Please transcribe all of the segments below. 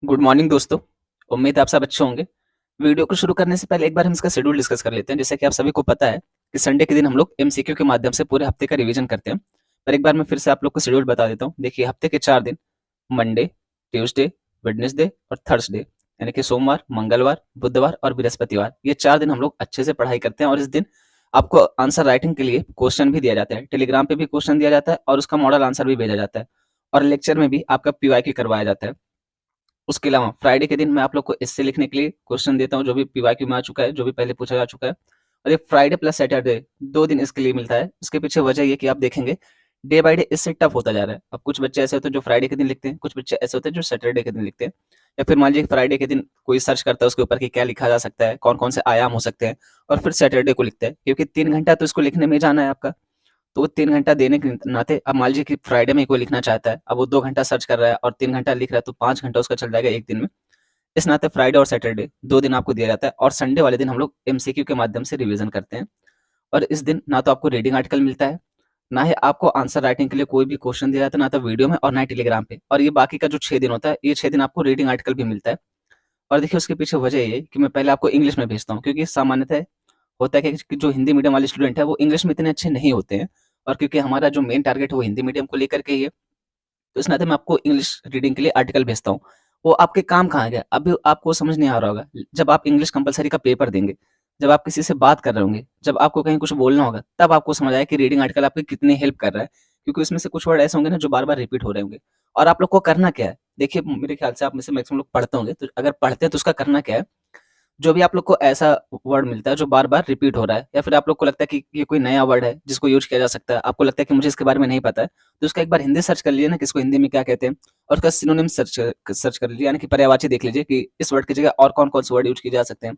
Good morning दोस्तों। उम्मीद है आप सब अच्छे होंगे। वीडियो को शुरू करने से पहले एक बार हम इसका शेड्यूल डिस्कस कर लेते हैं। जैसे कि आप सभी को पता है कि संडे के दिन हम लोग एमसीक्यू के माध्यम से पूरे हफ्ते का रिवीजन करते हैं। पर एक बार मैं फिर से आप लोग को शेड्यूल बता देता हूँ। देखिए, हफ्ते के 4 दिन मंडे, ट्यूसडे, वेडनेसडे और थर्सडे, यानी कि सोमवार, मंगलवार, बुधवार और बृहस्पतिवार, ये 4 दिन हम लोग अच्छे से पढ़ाई करते हैं। और इस दिन आपको आंसर राइटिंग के लिए क्वेश्चन भी दिया जाता है। टेलीग्राम पे भी क्वेश्चन दिया जाता है और उसका मॉडल आंसर भी भेजा जाता है। और लेक्चर में भी आपका पीवाईक्यू करवाया जाता है। उसके अलावा फ्राइडे के दिन मैं आप लोग को एस्से लिखने के लिए क्वेश्चन देता हूँ, जो भी पीवाईक्यू में आ चुका है, जो भी पहले पूछा जा चुका है। और ये फ्राइडे प्लस सैटरडे 2 दिन इसके लिए मिलता है। उसके पीछे वजह ये कि आप देखेंगे डे बाय डे इससे टफ होता जा रहा है। अब कुछ बच्चे ऐसे होते हैं जो फ्राइडे के दिन लिखते हैं, कुछ बच्चे ऐसे होते हैं जो सैटरडे के दिन लिखते हैं। या फिर मान लीजिए फ्राइडे के दिन कोई सर्च करता है उसके ऊपर कि क्या लिखा जा सकता है, कौन-कौन से आयाम हो सकते हैं, और फिर सैटरडे को लिखता है, क्योंकि 3 घंटा तो इसको लिखने में ही जाना है आपका। तो वो 3 घंटा देने के नाते, अब मान लीजिए कि फ्राइडे में कोई लिखना चाहता है, अब वो 2 घंटा सर्च कर रहा है और 3 घंटा लिख रहा है, तो 5 घंटा उसका चल जाएगा 1 दिन में। इस नाते फ्राइडे और सैटरडे 2 दिन आपको दिया जाता है, और संडे वाले दिन हम लोग एमसीक्यू के माध्यम से रिवीजन करते हैं। और इस दिन ना तो आपको रीडिंग आर्टिकल मिलता है, ना ही आपको आंसर राइटिंग के लिए कोई भी क्वेश्चन दिया जाता है, ना तो वीडियो में और ना ही टेलीग्राम पे। और ये बाकी का जो 6 दिन होता है, ये 6 दिन आपको रीडिंग आर्टिकल भी मिलता है। और देखिए, उसके पीछे वजह ये है कि मैं पहले आपको इंग्लिश में भेजता हूँ, क्योंकि सामान्यतः होता है कि जो हिंदी मीडियम वाले स्टूडेंट है वो इंग्लिश में इतने अच्छे नहीं होते हैं। और क्योंकि हमारा जो मेन टारगेट है वो हिंदी मीडियम को लेकर के ही है, तो इस नाते मैं आपको इंग्लिश रीडिंग के लिए आर्टिकल भेजता हूँ। वो आपके काम कहाँ गया? अभी आपको समझ नहीं आ रहा होगा। जब आप इंग्लिश कंपल्सरी का पेपर देंगे, जब आप किसी से बात कर रहे होंगे, जब आपको कहीं कुछ बोलना होगा, तब आपको समझ आएगा कि रीडिंग आर्टिकल आपकी कितनी हेल्प कर रहा है। क्योंकि उसमें से कुछ वर्ड ऐसे होंगे ना जो बार-बार रिपीट हो रहे होंगे। और आप लोग को करना क्या है? देखिए, मेरे ख्याल से आप में से मैक्सिमम लोग पढ़ते होंगे, तो अगर पढ़ते हैं तो उसका करना क्या है? जो भी आप लोग को ऐसा वर्ड मिलता है जो बार-बार रिपीट हो रहा है, या फिर आप लोग को लगता है कि ये कोई नया वर्ड है जिसको यूज़ किया जा सकता है, आपको लगता है कि मुझे इसके बारे में नहीं पता है, तो उसका एक बार हिंदी सर्च कर लीजिए ना कि इसको हिंदी में क्या कहते हैं, और उसका सिनोनिम सर्च कर लीजिए, यानी कि पर्यायवाची देख लीजिए कि इस वर्ड की जगह और कौन-कौन से वर्ड यूज़ किए जा सकते हैं।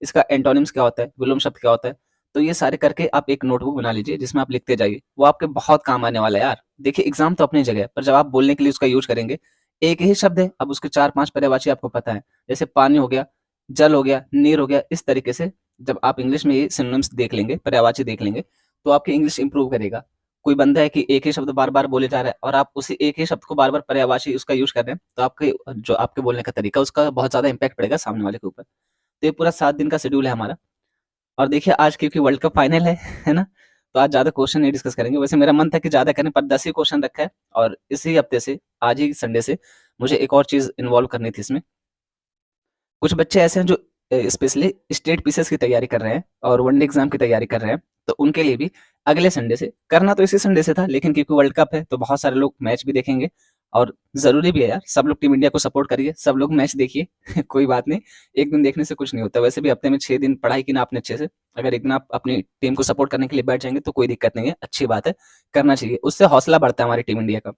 इसका एंटोनिम्स क्या होता है, विलोम शब्द क्या होता है। तो ये सारे करके आप एक नोटबुक बना लीजिए जिसमें आप लिखते जाइए। वो आपके बहुत काम आने वाला है यार। देखिए, एग्ज़ाम तो अपनी जगह है, पर जब आप बोलने के लिए उसका यूज़ करेंगे, एक ही शब्द है, अब उसके 4-5 पर्यायवाची आपको पता है। जैसे पानी हो गया, जल हो गया, नीर हो गया, इस तरीके से जब आप इंग्लिश में ये सिनोनिम्स देख लेंगे, पर्यायवाची देख लेंगे, तो आपकी इंग्लिश इंप्रूव करेगा। कोई बंदा है कि एक ही शब्द बार-बार बोले जा रहा है और आप उसी एक ही शब्द को बार-बार पर्यायवाची उसका यूज़ कर रहे हैं, तो आपके जो आपके बोलने का तरीका, उसका बहुत ज़्यादा इम्पैक्ट पड़ेगा सामने वाले के ऊपर। तो ये पूरा 7 दिन का शेड्यूल है हमारा। और देखिए, आज क्योंकि वर्ल्ड कप फाइनल है ना? तो आज ज़्यादा क्वेश्चन नहीं डिस्कस करेंगे। वैसे मेरा मन था कि ज़्यादा करें, पर 10 ही क्वेश्चन रखा है, और इसी हफ्ते से, आज ही संडे से, मुझे एक और चीज़ इन्वॉल्व करनी थी इसमें। कुछ बच्चे ऐसे हैं जो स्पेशली स्टेट पीसीएस की तैयारी कर रहे हैं और वनडे एग्जाम की तैयारी कर रहे हैं, तो उनके लिए भी अगले संडे से, करना तो इसी संडे से था, लेकिन क्योंकि वर्ल्ड कप है तो बहुत सारे लोग मैच भी देखेंगे, और ज़रूरी भी है यार, सब लोग टीम इंडिया को सपोर्ट करिए, सब लोग मैच देखिए। कोई बात नहीं, एक दिन देखने से कुछ नहीं होता। वैसे भी हफ्ते में 6 दिन पढ़ाई की ना आपने अच्छे से, अगर एक दिन आप अपनी टीम को सपोर्ट करने के लिए बैठ जाएँगे तो कोई दिक्कत नहीं है, अच्छी बात है, करना चाहिए। उससे हौसला बढ़ता है हमारी टीम इंडिया का।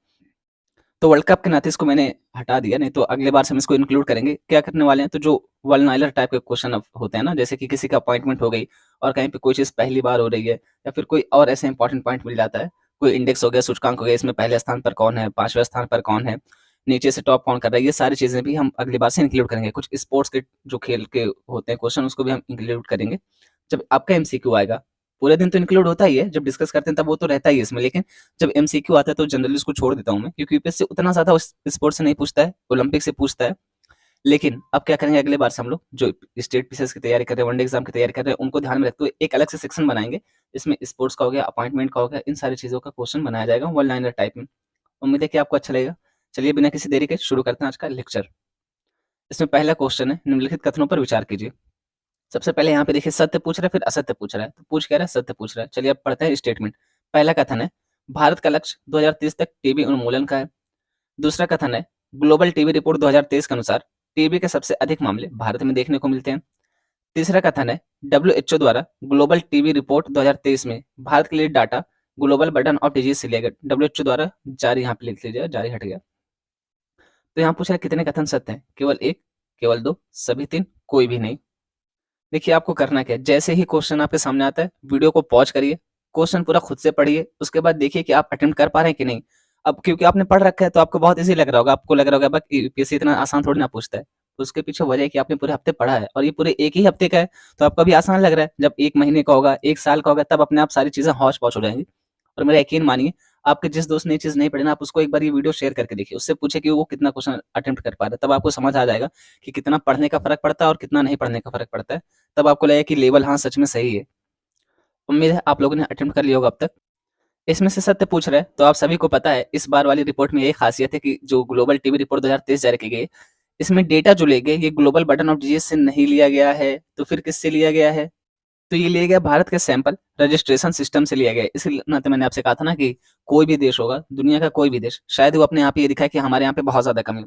तो वर्ल्ड कप के नाते इसको मैंने हटा दिया, नहीं तो अगले बार से हम इसको इंक्लूड करेंगे। क्या करने वाले हैं, तो जो वन लाइनर टाइप के क्वेश्चन अब होते हैं ना, जैसे कि किसी का अपॉइंटमेंट हो गई और कहीं पे कोई चीज़ पहली बार हो रही है, या फिर कोई और ऐसे इंपॉर्टेंट पॉइंट मिल जाता है, कोई इंडेक्स हो गया, सूचकांक हो गया, इसमें पहले स्थान पर कौन है, 5वें स्थान पर कौन है, नीचे से टॉप कौन कर रहा है, ये सारी चीज़ें भी हम अगली बार से इंक्लूड करेंगे। कुछ स्पोर्ट्स के जो खेल के होते हैं क्वेश्चन, उसको भी हम इंक्लूड करेंगे। जब आपका एमसीक्यू आएगा, पूरे दिन तो इंक्लूड होता ही है, जब डिस्कस करते हैं तब वो तो रहता ही है इसमें, लेकिन जब एमसीक्यू आता है तो जनरली उसको छोड़ देता हूँ मैं, क्योंकि यूपीएससी उतना ज़्यादा उस स्पोर्ट्स से नहीं पूछता है, ओलंपिक से पूछता है। लेकिन अब क्या करेंगे, अगले बार से हम लोग जो स्टेट पीसीएस की तैयारी कर रहे हैं, वनडे एग्जाम की तैयारी कर रहे हैं, उनको ध्यान में रखते हुए एक अलग से सेक्शन बनाएंगे। इसमें स्पोर्ट्स का हो गया, अपॉइंटमेंट का हो गया, इन सारी चीज़ों का क्वेश्चन बनाया जाएगा वन लाइनर टाइप में। उम्मीद है कि आपको अच्छा लगेगा। चलिए, बिना किसी देरी के शुरू करते हैं आज का लेक्चर। इसमें पहला क्वेश्चन है, निम्नलिखित कथनों पर विचार कीजिए। सबसे पहले यहाँ पे देखिए, सत्य पूछ रहा है, फिर असत्य पूछ रहा है। तो पूछ क्या रहा है, सत्य पूछ रहा है। चलिए अब पढ़ते हैं स्टेटमेंट। पहला कथन है, भारत का लक्ष्य 2030 तक टीबी उन्मूलन का है। दूसरा कथन है, ग्लोबल टीबी रिपोर्ट 2023 के अनुसार टीबी के सबसे अधिक मामले भारत में देखने को मिलते हैं। तीसरा कथन है, डब्ल्यूएचओ द्वारा ग्लोबल टीबी रिपोर्ट 2023 में भारत के लिए data global burden of disease से लिया गया। डब्ल्यूएचओ द्वारा जारी, यहाँ पे लिख लीजिएगा, जारी हट गया। तो यहाँ पूछ रहा है कितने कथन सत्य हैं, केवल एक, केवल दो, सभी तीन, कोई भी नहीं। देखिए, आपको करना क्या है, जैसे ही क्वेश्चन आपके सामने आता है, वीडियो को पॉज करिए, क्वेश्चन पूरा खुद से पढ़िए, उसके बाद देखिए कि आप अटेम्प्ट कर पा रहे हैं कि नहीं। अब क्योंकि आपने पढ़ रखा है तो आपको बहुत ईजी लग रहा होगा, आपको लग रहा होगा बस यूपीएससी इतना आसान थोड़ी ना पूछता है। तो उसके पीछे वजह है कि आपने पूरे हफ्ते पढ़ा है, और ये पूरे एक ही हफ्ते का है, तो आपको भी आसान लग रहा है। जब 1 महीने का होगा, 1 साल का होगा, तब अपने आप सारी चीजें हौच पौच हो जाएंगी। और मेरा यकीन मानिए, आपके जिस दोस्त ने ये चीज़ नहीं पढ़ी ना, आप उसको एक बार ये वीडियो शेयर करके देखिए। उससे पूछिए कि वो कितना क्वेश्चन अटेम्प्ट कर पा रहा है। तब आपको समझ आ जाएगा कि कितना पढ़ने का फ़र्क पड़ता है और कितना नहीं पढ़ने का फ़र्क पड़ता है। तब आपको लगेगा कि लेवल हाँ, सच में सही है। उम्मीद है आप लोगों ने अटेम्प्ट कर लिया होगा अब तक। इसमें से सत्य पूछ रहे हैं, तो आप सभी को पता है इस बार वाली रिपोर्ट में यही ख़ासियत है कि जो ग्लोबल टीबी रिपोर्ट 2023 जारी की गई है, इसमें डेटा जो लिए गए ये ग्लोबल बर्डन ऑफ डिजीज़ से नहीं लिया गया है, तो फिर किससे लिया गया है? तो ये लिया गया भारत के सैंपल रजिस्ट्रेशन सिस्टम से लिया गया है। इसी नाते मैंने आपसे कहा था ना कि कोई भी देश होगा, दुनिया का कोई भी देश, शायद वो अपने आप ही ये दिखाए कि हमारे यहाँ पे बहुत ज़्यादा कमी है।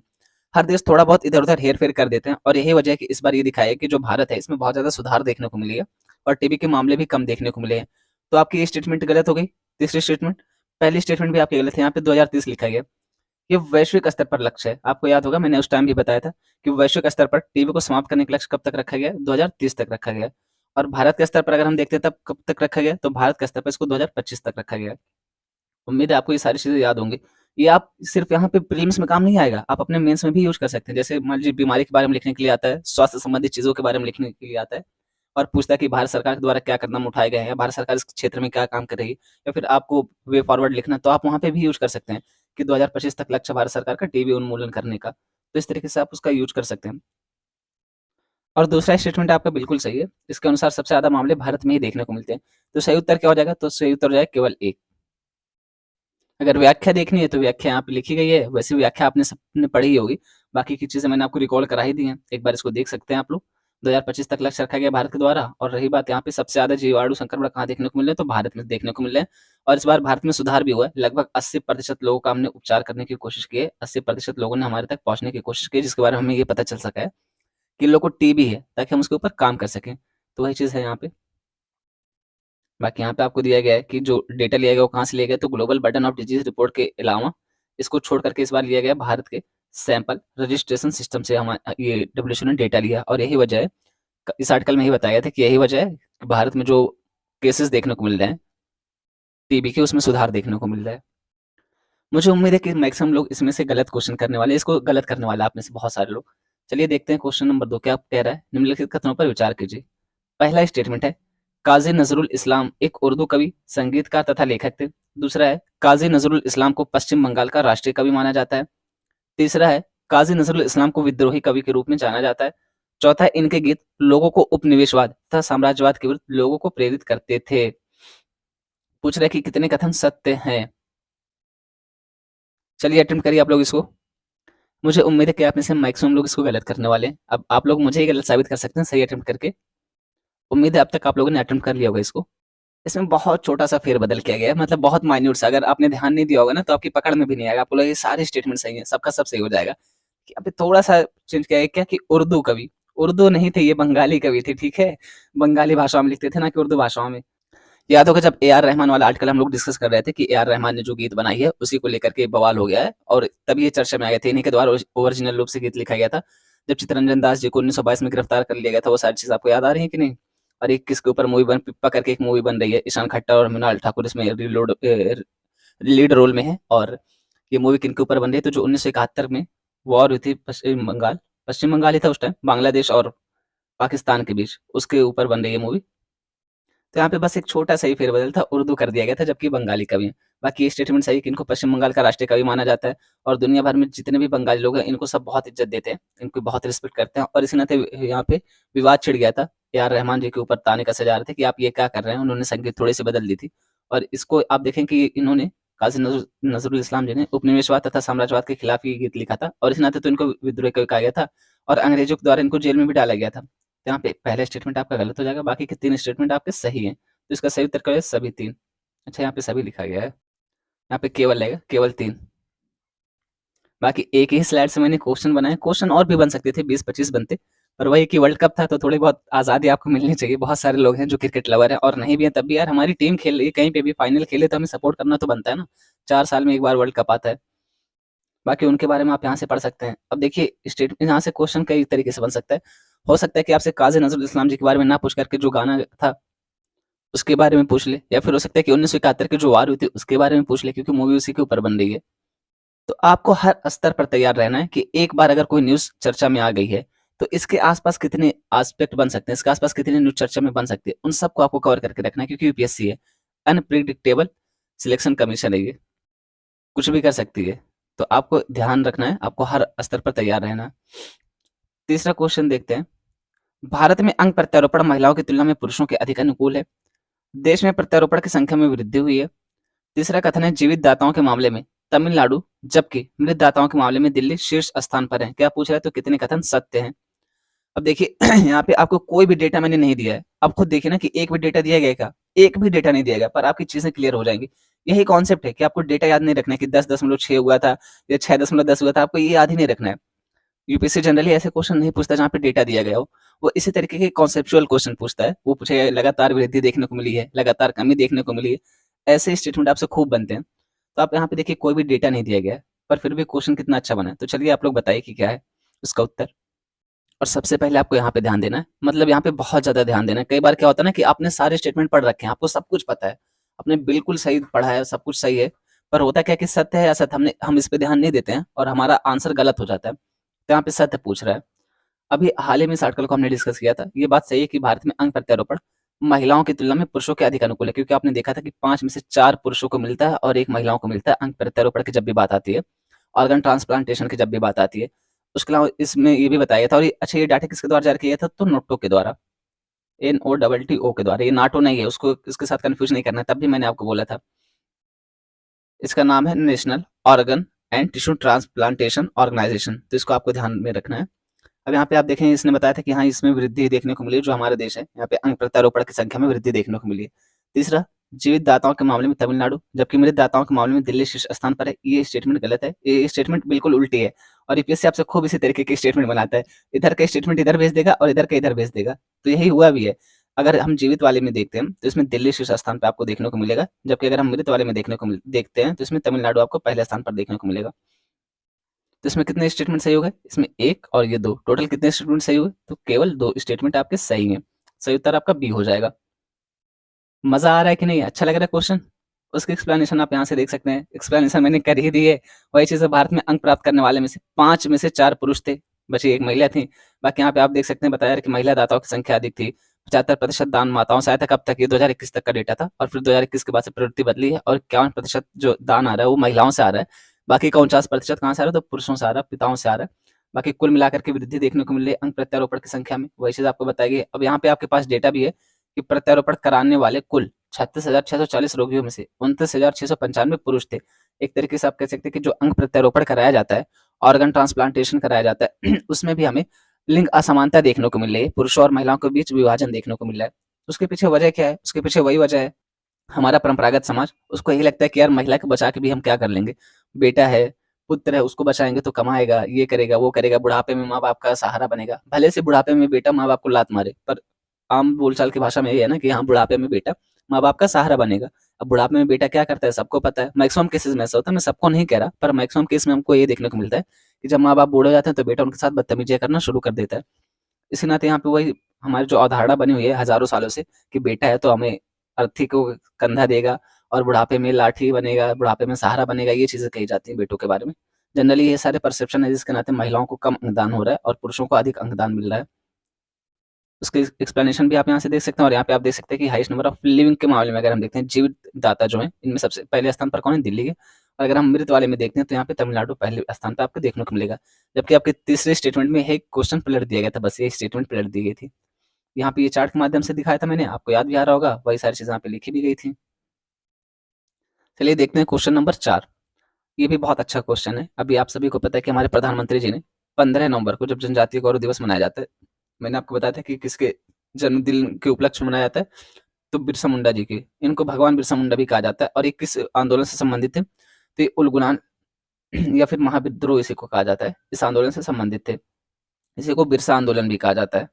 हर देश थोड़ा बहुत इधर-उधर हेर-फेर कर देते हैं और यही वजह है कि इस बार ये दिखाया है कि जो भारत है, इसमें बहुत ज़्यादा सुधार देखने को मिली है और टीबी के मामले भी कम देखने को मिले हैं। तो आपकी ये स्टेटमेंट गलत हो गई, तीसरी स्टेटमेंट। पहली स्टेटमेंट भी आपकी गलत है, यहाँ पे 2030 लिखा गया है। ये वैश्विक स्तर पर लक्ष्य है। आपको याद होगा मैंने उस टाइम भी बताया था कि वैश्विक स्तर पर टीबी को समाप्त करने का लक्ष्य कब तक रखा गया है? 2030 तक रखा गया है। और भारत के स्तर पर अगर हम देखते हैं तब कब तक रखा गया है? तो भारत के स्तर पर इसको 2025 तक रखा गया है। उम्मीद है आपको ये सारी चीज़ें याद होंगी। ये आप सिर्फ़ यहाँ पे प्रीलिम्स में काम नहीं आएगा, आप अपने मेंस में भी यूज़ कर सकते हैं। जैसे मान लीजिए बीमारी के बारे में लिखने के लिए आता है, स्वास्थ्य संबंधित चीज़ों के बारे में लिखने के लिए आता है और पूछता है कि भारत सरकार के द्वारा क्या कदम उठाए गए हैं, भारत सरकार इस क्षेत्र में क्या काम कर रही है या फिर आपको वे फॉरवर्ड लिखना है, तो आप वहाँ पे भी यूज़ कर सकते हैं कि 2025 तक लक्ष्य भारत सरकार का टीबी उन्मूलन करने का। तो इस तरीके से आप उसका यूज़ कर सकते हैं। और दूसरा स्टेटमेंट आपका बिल्कुल सही है। इसके अनुसार सबसे ज़्यादा मामले भारत में ही देखने को मिलते हैं। तो सही उत्तर क्या हो जाएगा? तो सही उत्तर हो जाएगा केवल 1। अगर व्याख्या देखनी है तो व्याख्या यहाँ पे लिखी गई है, वैसे व्याख्या आपने सबने पढ़ी ही होगी। बाकी की चीज़ें मैंने आपको रिकॉल करा ही दी हैं, एक बार इसको देख सकते हैं आप लोग। 2025 तक लक्ष्य रखा गया भारत के द्वारा और रही बात यहाँ पे सबसे ज़्यादा जीवाणु संक्रमण कहाँ देखने को मिल रहे हैं, तो भारत में देखने को मिल रहे हैं और इस बार भारत में सुधार भी हुआ है। लगभग 80% लोगों का हमने उपचार करने की कोशिश की है, 80% लोगों ने हमारे तक पहुँचने की कोशिश की है, जिसके बारे में हमें ये पता चल सका है कि इन लोगों को टीबी है, ताकि हम उसके ऊपर काम कर सकें। तो वही चीज़ है यहाँ पे। बाकी यहाँ पे आपको दिया गया है कि जो डेटा लिया गया वो कहाँ से लिया गया, तो global burden of disease report के अलावा इसको छोड़ करके इस बार लिया गया भारत के सैंपल रजिस्ट्रेशन सिस्टम से हमारा ये डब्ल्यूएचओ ने डेटा लिया और यही वजह है, इस आर्टिकल में ही बताया गया था कि यही वजह है कि भारत में जो केसेस देखने को मिल रहे हैं टीबी के, उसमें सुधार देखने को मिल रहा है। मुझे उम्मीद है कि मैक्सिमम लोग इसमें से गलत क्वेश्चन करने वाले, इसको गलत करने वाला आप में से बहुत सारे लोग। चलिए देखते हैं क्वेश्चन नंबर 2 क्या कह रहा है। निम्नलिखित कथनों पर विचार कीजिए। पहला स्टेटमेंट है काजी नजरुल इस्लाम एक उर्दू कवि, संगीतकार तथा लेखक थे। दूसरा है काजी नजरुल इस्लाम को पश्चिम बंगाल का राष्ट्रीय कवि माना जाता है। तीसरा है काजी नजरुल इस्लाम को विद्रोही कवि के रूप में जाना जाता है। चौथा है इनके गीत लोगों को उपनिवेशवाद तथा साम्राज्यवाद के विरुद्ध लोगों को प्रेरित करते थे। पूछ रहे कि कितने कथन सत्य हैं। चलिए अटेम्प्ट करिए आप लोग इसको। मुझे उम्मीद है कि आप में से मैक्सिमम लोग इसको गलत करने वाले हैं। अब आप लोग मुझे ही गलत साबित कर सकते हैं सही अटेम्प्ट करके। उम्मीद है अब तक आप लोगों ने अटेम्प्ट कर लिया होगा इसको। इसमें बहुत छोटा-सा फेरबदल किया गया है, मतलब बहुत माइन्यूट सा। अगर आपने ध्यान नहीं दिया होगा ना, तो आपकी पकड़ में भी नहीं आएगा। आपको लगेगा ये सारे स्टेटमेंट सही हैं, सबका सब सही हो जाएगा। कि अबे थोड़ा-सा चेंज किया है क्या कि उर्दू कवि, उर्दू नहीं थे ये बंगाली कवि थे, ठीक है? बंगाली भाषा में लिखते थे ना कि उर्दू भाषा में। याद होगा जब ए आर रहमान वाला आर्टिकल हम लोग डिस्कस कर रहे थे कि ए आर रहमान ने जो गीत बनाई है, उसी को लेकर के बवाल हो गया है और तभी ये चर्चा में आ गए थे। इन्हीं के द्वारा ओरिजिनल रूप से गीत लिखा गया था। जब चित्तरंजन दास जी को 1922 में गिरफ्तार कर लिया गया था, वो सारी चीज़ आपको याद आ रही है कि नहीं? और एक किसके ऊपर मूवी बन पिप्पा करके एक मूवी बन रही है, ईशान खट्टर और मृणाल ठाकुर इसमें लीड रोल में है और ये मूवी किनके ऊपर बन रही है, तो जो 1971 में वॉर हुई थी पश्चिम बंगाल ही था उस टाइम, बांग्लादेश और पाकिस्तान के बीच, उसके ऊपर बन रही है मूवी। तो यहाँ पे बस एक छोटा-सा ही फेरबदल था, उर्दू कर दिया गया था जबकि बंगाली कवि हैं। बाकी ये स्टेटमेंट सही है कि इनको पश्चिम बंगाल का राष्ट्रीय कवि माना जाता है और दुनिया भर में जितने भी बंगाली लोग हैं, इनको सब बहुत इज़्ज़त देते हैं, इनको बहुत रिस्पेक्ट करते हैं और इसी नाते यहाँ पे विवाद छिड़ गया था। ए आर रहमान जी के ऊपर ताने कसे जा रहे थे कि आप ये क्या कर रहे हैं? उन्होंने संगीत थोड़ी-सी बदल दी थी और इसको आप देखें कि इन्होंने काज़ी नज़रुल इस्लाम जी ने उपनिवेशवाद तथा साम्राज्यवाद के खिलाफ ये गीत लिखा था और इस नाते तो इनको विद्रोही कवि कहा गया था और अंग्रेजों के द्वारा इनको जेल में भी डाला गया था। तो यहाँ पे पहला स्टेटमेंट आपका गलत हो जाएगा, बाकी के 3 स्टेटमेंट आपके सही हैं। तो इसका सही उत्तर क्या है? सभी 3। अच्छा यहाँ पे सभी लिखा गया है, यहाँ पे केवल लगेगा, केवल 3। बाकी एक ही स्लाइड से मैंने क्वेश्चन बनाए, क्वेश्चन और भी बन सकते थे, 20-25 बनते, पर वही कि वर्ल्ड कप था तो थोड़ी बहुत आज़ादी आपको मिलनी चाहिए। बहुत सारे लोग हैं जो क्रिकेट लवर हैं और नहीं भी हैं तब भी यार हमारी टीम खेल रही है, कहीं पे भी फाइनल खेले तो हमें सपोर्ट करना तो बनता है ना। 4 साल में 1 बार वर्ल्ड कप आता है। बाकी उनके बारे में आप यहाँ से पढ़ सकते हैं। अब देखिए स्टेटमेंट यहाँ से क्वेश्चन कई तरीके से बन सकता है। हो सकता है कि आपसे काज़ी नज़रुल इस्लाम जी के बारे में ना पूछ करके जो गाना था उसके बारे में पूछ ले या फिर हो सकता है कि 1971 की जो वार हुई थी उसके बारे में पूछ ले क्योंकि मूवी उसी के ऊपर बन रही है। तो आपको हर स्तर पर तैयार रहना है कि एक बार अगर कोई न्यूज़ चर्चा में आ गई है, तो इसके आस-पास कितने एस्पेक्ट बन सकते हैं, इसके आस-पास कितनी न्यूज़ चर्चा में बन सकती है, उन सबको आपको कवर करके रखना है क्योंकि यूपीएससी है, अनप्रेडिक्टेबल सिलेक्शन कमीशन है ये। कुछ भी कर सकती है। तो आपको ध्यान रखना है, आपको हर स्तर पर तैयार रहना है। तीसरा क्वेश्चन देखते हैं। भारत में अंग प्रत्यारोपण महिलाओं की तुलना में पुरुषों के अधिक अनुकूल है। देश में प्रत्यारोपण की संख्या में वृद्धि हुई है। तीसरा कथन है जीवित दाताओं के मामले में तमिलनाडु, जबकि मृत दाताओं के मामले में दिल्ली शीर्ष स्थान पर है। क्या पूछ रहा है? तो कितने कथन सत्य हैं? अब देखिए यहाँ पे आपको कोई भी डेटा मैंने नहीं दिया है। अब खुद देखिए ना कि एक भी डेटा दिया गया क्या? एक भी डेटा नहीं दिया गया, पर आपकी चीजें क्लियर हो जाएंगी। यही कॉन्सेप्ट है कि आपको डेटा याद नहीं रखना है कि 10.6 हुआ था या 6.10 हुआ था, आपको ये याद ही नहीं रखना है। यूपीएससी जनरली ऐसे क्वेश्चन नहीं पूछता जहाँ पे डेटा दिया गया हो। वो इसी तरीके के कॉन्सेप्चुअल क्वेश्चन पूछता है। वो पूछेगा लगातार वृद्धि देखने को मिली है, लगातार कमी देखने को मिली है। ऐसे स्टेटमेंट आपसे खूब बनते हैं। तो आप यहाँ पे देखिए कोई भी डेटा नहीं दिया गया है, पर फिर भी क्वेश्चन कितना अच्छा बना है। तो चलिए आप लोग बताइए कि क्या है उसका उत्तर। और सबसे पहले आपको यहाँ पे ध्यान देना है, मतलब यहाँ पे बहुत ज़्यादा ध्यान देना है। कई बार क्या होता है ना कि आपने सारे स्टेटमेंट पढ़ रखे हैं, आपको सब कुछ पता है, आपने बिल्कुल सही पढ़ा है, सब कुछ सही है, पर होता क्या है कि सत्य है असत्य हम इस पे ध्यान नहीं देते हैं और हमारा आंसर गलत हो जाता है। तो यहाँ पे सत्य पूछ रहा है। अभी हाल ही में इस आर्टिकल को हमने डिस्कस किया था। ये बात सही है कि भारत में अंग प्रत्यारोपण महिलाओं की तुलना में पुरुषों के अधिक अनुकूल है, क्योंकि आपने देखा था कि 5 में से 4 पुरुषों को मिलता है और 1 महिलाओं को मिलता है अंग प्रत्यारोपण की जब भी बात आती है, ऑर्गन ट्रांसप्लांटेशन की जब भी बात आती है। उसके अलावा इसमें ये भी बताया था। और ये अच्छा, ये डाटा किसके द्वारा जारी किया था? तो नोटो के द्वारा, NOTTO के द्वारा। ये नाटो नहीं है, उसको इसके साथ कन्फ्यूज नहीं करना है, तब भी मैंने आपको बोला था। इसका नाम है national organ and tissue transplantation organisation. तो इसको आपको ध्यान में रखना है। अब यहाँ पे आप देखें, इसने बताया था कि हाँ, इसमें वृद्धि देखने को मिली है, जो हमारा देश है, यहाँ पे अंग प्रत्यारोपण की संख्या में वृद्धि देखने को मिली है। तीसरा, जीवित दाताओं के मामले में तमिलनाडु, जबकि मृत दाताओं के मामले में दिल्ली शीर्ष स्थान पर है। ये स्टेटमेंट गलत है, ये स्टेटमेंट बिल्कुल उल्टी है। और यूपीएससी आपसे खूब इसी तरीके के स्टेटमेंट बनाता है। इधर का स्टेटमेंट इधर भेज देगा और इधर का इधर भेज देगा। तो यही हुआ भी है। अगर हम जीवित वाले में देखते हैं तो इसमें दिल्ली शीर्ष स्थान पर आपको देखने को मिलेगा, जबकि अगर हम मृत वाले में देखते हैं तो इसमें तमिलनाडु आपको पहले स्थान पर देखने को मिलेगा। तो इसमें कितने स्टेटमेंट सही हो गए? इसमें 1 और ये 2, टोटल कितने स्टेटमेंट सही हुए? तो केवल 2 स्टेटमेंट आपके सही हैं। सही उत्तर आपका बी हो जाएगा। मज़ा आ रहा है कि नहीं? अच्छा लग रहा है क्वेश्चन? उसकी एक्सप्लेनेशन आप यहाँ से देख सकते हैं। एक्सप्लेनेशन मैंने कर ही दी है। वही चीज़ है, भारत में अंक प्राप्त करने वाले में से 5 में से 4 पुरुष थे, बची 1 महिला थी। बाकी यहाँ पे आप देख सकते हैं, बताया कि महिला दाताओं की संख्या अधिक थी। 75% दान माताओं से आया था। कब तक? ये 2021 तक का डेटा था, और फिर 2021 के बाद से प्रवृत्ति बदली है और 51% जो दान आ रहा है वो महिलाओं से आ रहा है। बाकी का 49% कहाँ से आ रहा है? तो पुरुषों से आ रहा है, पिताओं से आ रहा है। बाकी कुल मिलाकर के वृद्धि देखने को मिल रही है अंग प्रत्यारोपण की संख्या में, वही चीज़ आपको बताई गई है। अब यहाँ पे आपके पास डेटा भी है कि प्रत्यारोपण कराने वाले कुल 36,640 रोगियों में से 29,695 पुरुष थे। एक तरीके से आप कह सकते हैं कि जो अंग प्रत्यारोपण कराया जाता है, ऑर्गन ट्रांसप्लांटेशन कराया जाता है, उसमें भी हमें लिंग असमानता देखने को मिल रही है। पुरुषों और महिलाओं के बीच विभाजन देखने को मिल रहा है। उसके पीछे वजह क्या है? उसके पीछे वही वजह है, हमारा परंपरागत समाज। उसको यही लगता है कि यार महिला को बचा के भी हम क्या कर लेंगे? बेटा है, पुत्र है, उसको बचाएँगे तो कमाएगा, ये करेगा, वो करेगा, बुढ़ापे में माँ-बाप का सहारा बनेगा। भले से बुढ़ापे में बेटा माँ-बाप को लात मारे, पर आम बोलचाल की भाषा में ये है ना कि हाँ, बुढ़ापे में बेटा माँ-बाप का सहारा बनेगा। अब बुढ़ापे में बेटा क्या करता है सबको पता है। मैक्सिमम केसेज़ में ऐसा होता है, मैं सबको नहीं कह रहा, पर मैक्सिमम केस में हमको ये देखने को मिलता है कि जब माँ-बाप बूढ़े हो जाते हैं तो बेटा उनके साथ बदतमीज़ियाँ करना शुरू कर देता है। इसी नाते यहाँ पे वही हमारी जो अवधारणा बनी हुई है हज़ारों सालों से कि बेटा है तो हमें अर्थी को कंधा देगा और बुढ़ापे में लाठी बनेगा, बुढ़ापे में सहारा बनेगा, ये चीज़ें कही जाती हैं बेटों के बारे में। जनरली ये सारे परसेप्शन है जिसके नाते महिलाओं को कम अंगदान हो रहा है और पुरुषों को अधिक अंगदान मिल रहा है। उसकी एक्सप्लेनेशन भी आप यहाँ से देख सकते हैं। और यहाँ पे आप देख सकते हैं कि हाईएस्ट नंबर ऑफ लिविंग के मामले में अगर हम देखते हैं, जीवित दाता जो हैं, इनमें सबसे पहले स्थान पर कौन है? दिल्ली के। और अगर हम मृत वाले में देखते हैं तो यहाँ पे तमिलनाडु पहले स्थान पे आपको देखने को मिलेगा। जबकि आपके तीसरे स्टेटमेंट में एक क्वेश्चन पलट दिया गया था, बस ये स्टेटमेंट पलट दी गई थी। यहाँ पे ये चार्ट के माध्यम से दिखाया था मैंने, आपको याद भी आ रहा होगा, वही सारी चीज़ें यहाँ पे लिखी भी गई थी। चलिए देखते हैं क्वेश्चन नंबर 4। ये भी बहुत अच्छा क्वेश्चन है। अभी आप सभी को पता है कि हमारे प्रधानमंत्री जी ने 15 नवंबर को जब जनजातीय गौरव दिवस मनाया जाता है, मैंने आपको बताया था कि किसके जन्मदिन के उपलक्ष्य में मनाया जाता है? तो बिरसा मुंडा जी के। इनको भगवान बिरसा मुंडा भी कहा जाता है। और ये किस आंदोलन से संबंधित थे? तो ये उलगुलान या फिर महाविद्रोह इसी को कहा जाता है। इस आंदोलन से संबंधित थे। इसी को बिरसा आंदोलन भी कहा जाता है,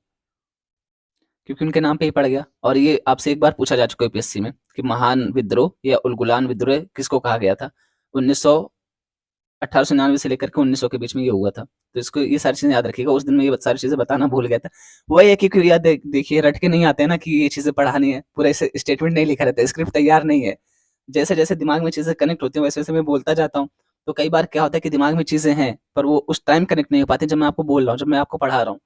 क्योंकि उनके नाम पे ही पड़ गया। और ये आपसे एक बार पूछा जा चुका है यूपीएससी में कि महान विद्रोह या उलगुलान विद्रोह किसको कहा गया था? 1900 1899 से लेकर के 1900 के बीच में ये हुआ था। तो इसको ये सारी चीज़ें याद रखिएगा। उस दिन मैं ये सारी चीज़ें बताना भूल गया था। वही है कि क्योंकि याद देखिए रट के नहीं आते हैं ना कि ये चीज़ें पढ़ानी है। पूरा ऐसे स्टेटमेंट नहीं लिखा रहता है, स्क्रिप्ट तैयार नहीं है। जैसे-जैसे दिमाग में चीज़ें कनेक्ट होती हैं वैसे-वैसे मैं बोलता जाता हूँ। तो कई बार क्या होता है कि दिमाग में चीज़ें हैं, पर वो उस टाइम कनेक्ट नहीं हो पाती जब मैं आपको बोल रहा हूँ, जब मैं आपको पढ़ा रहा हूँ।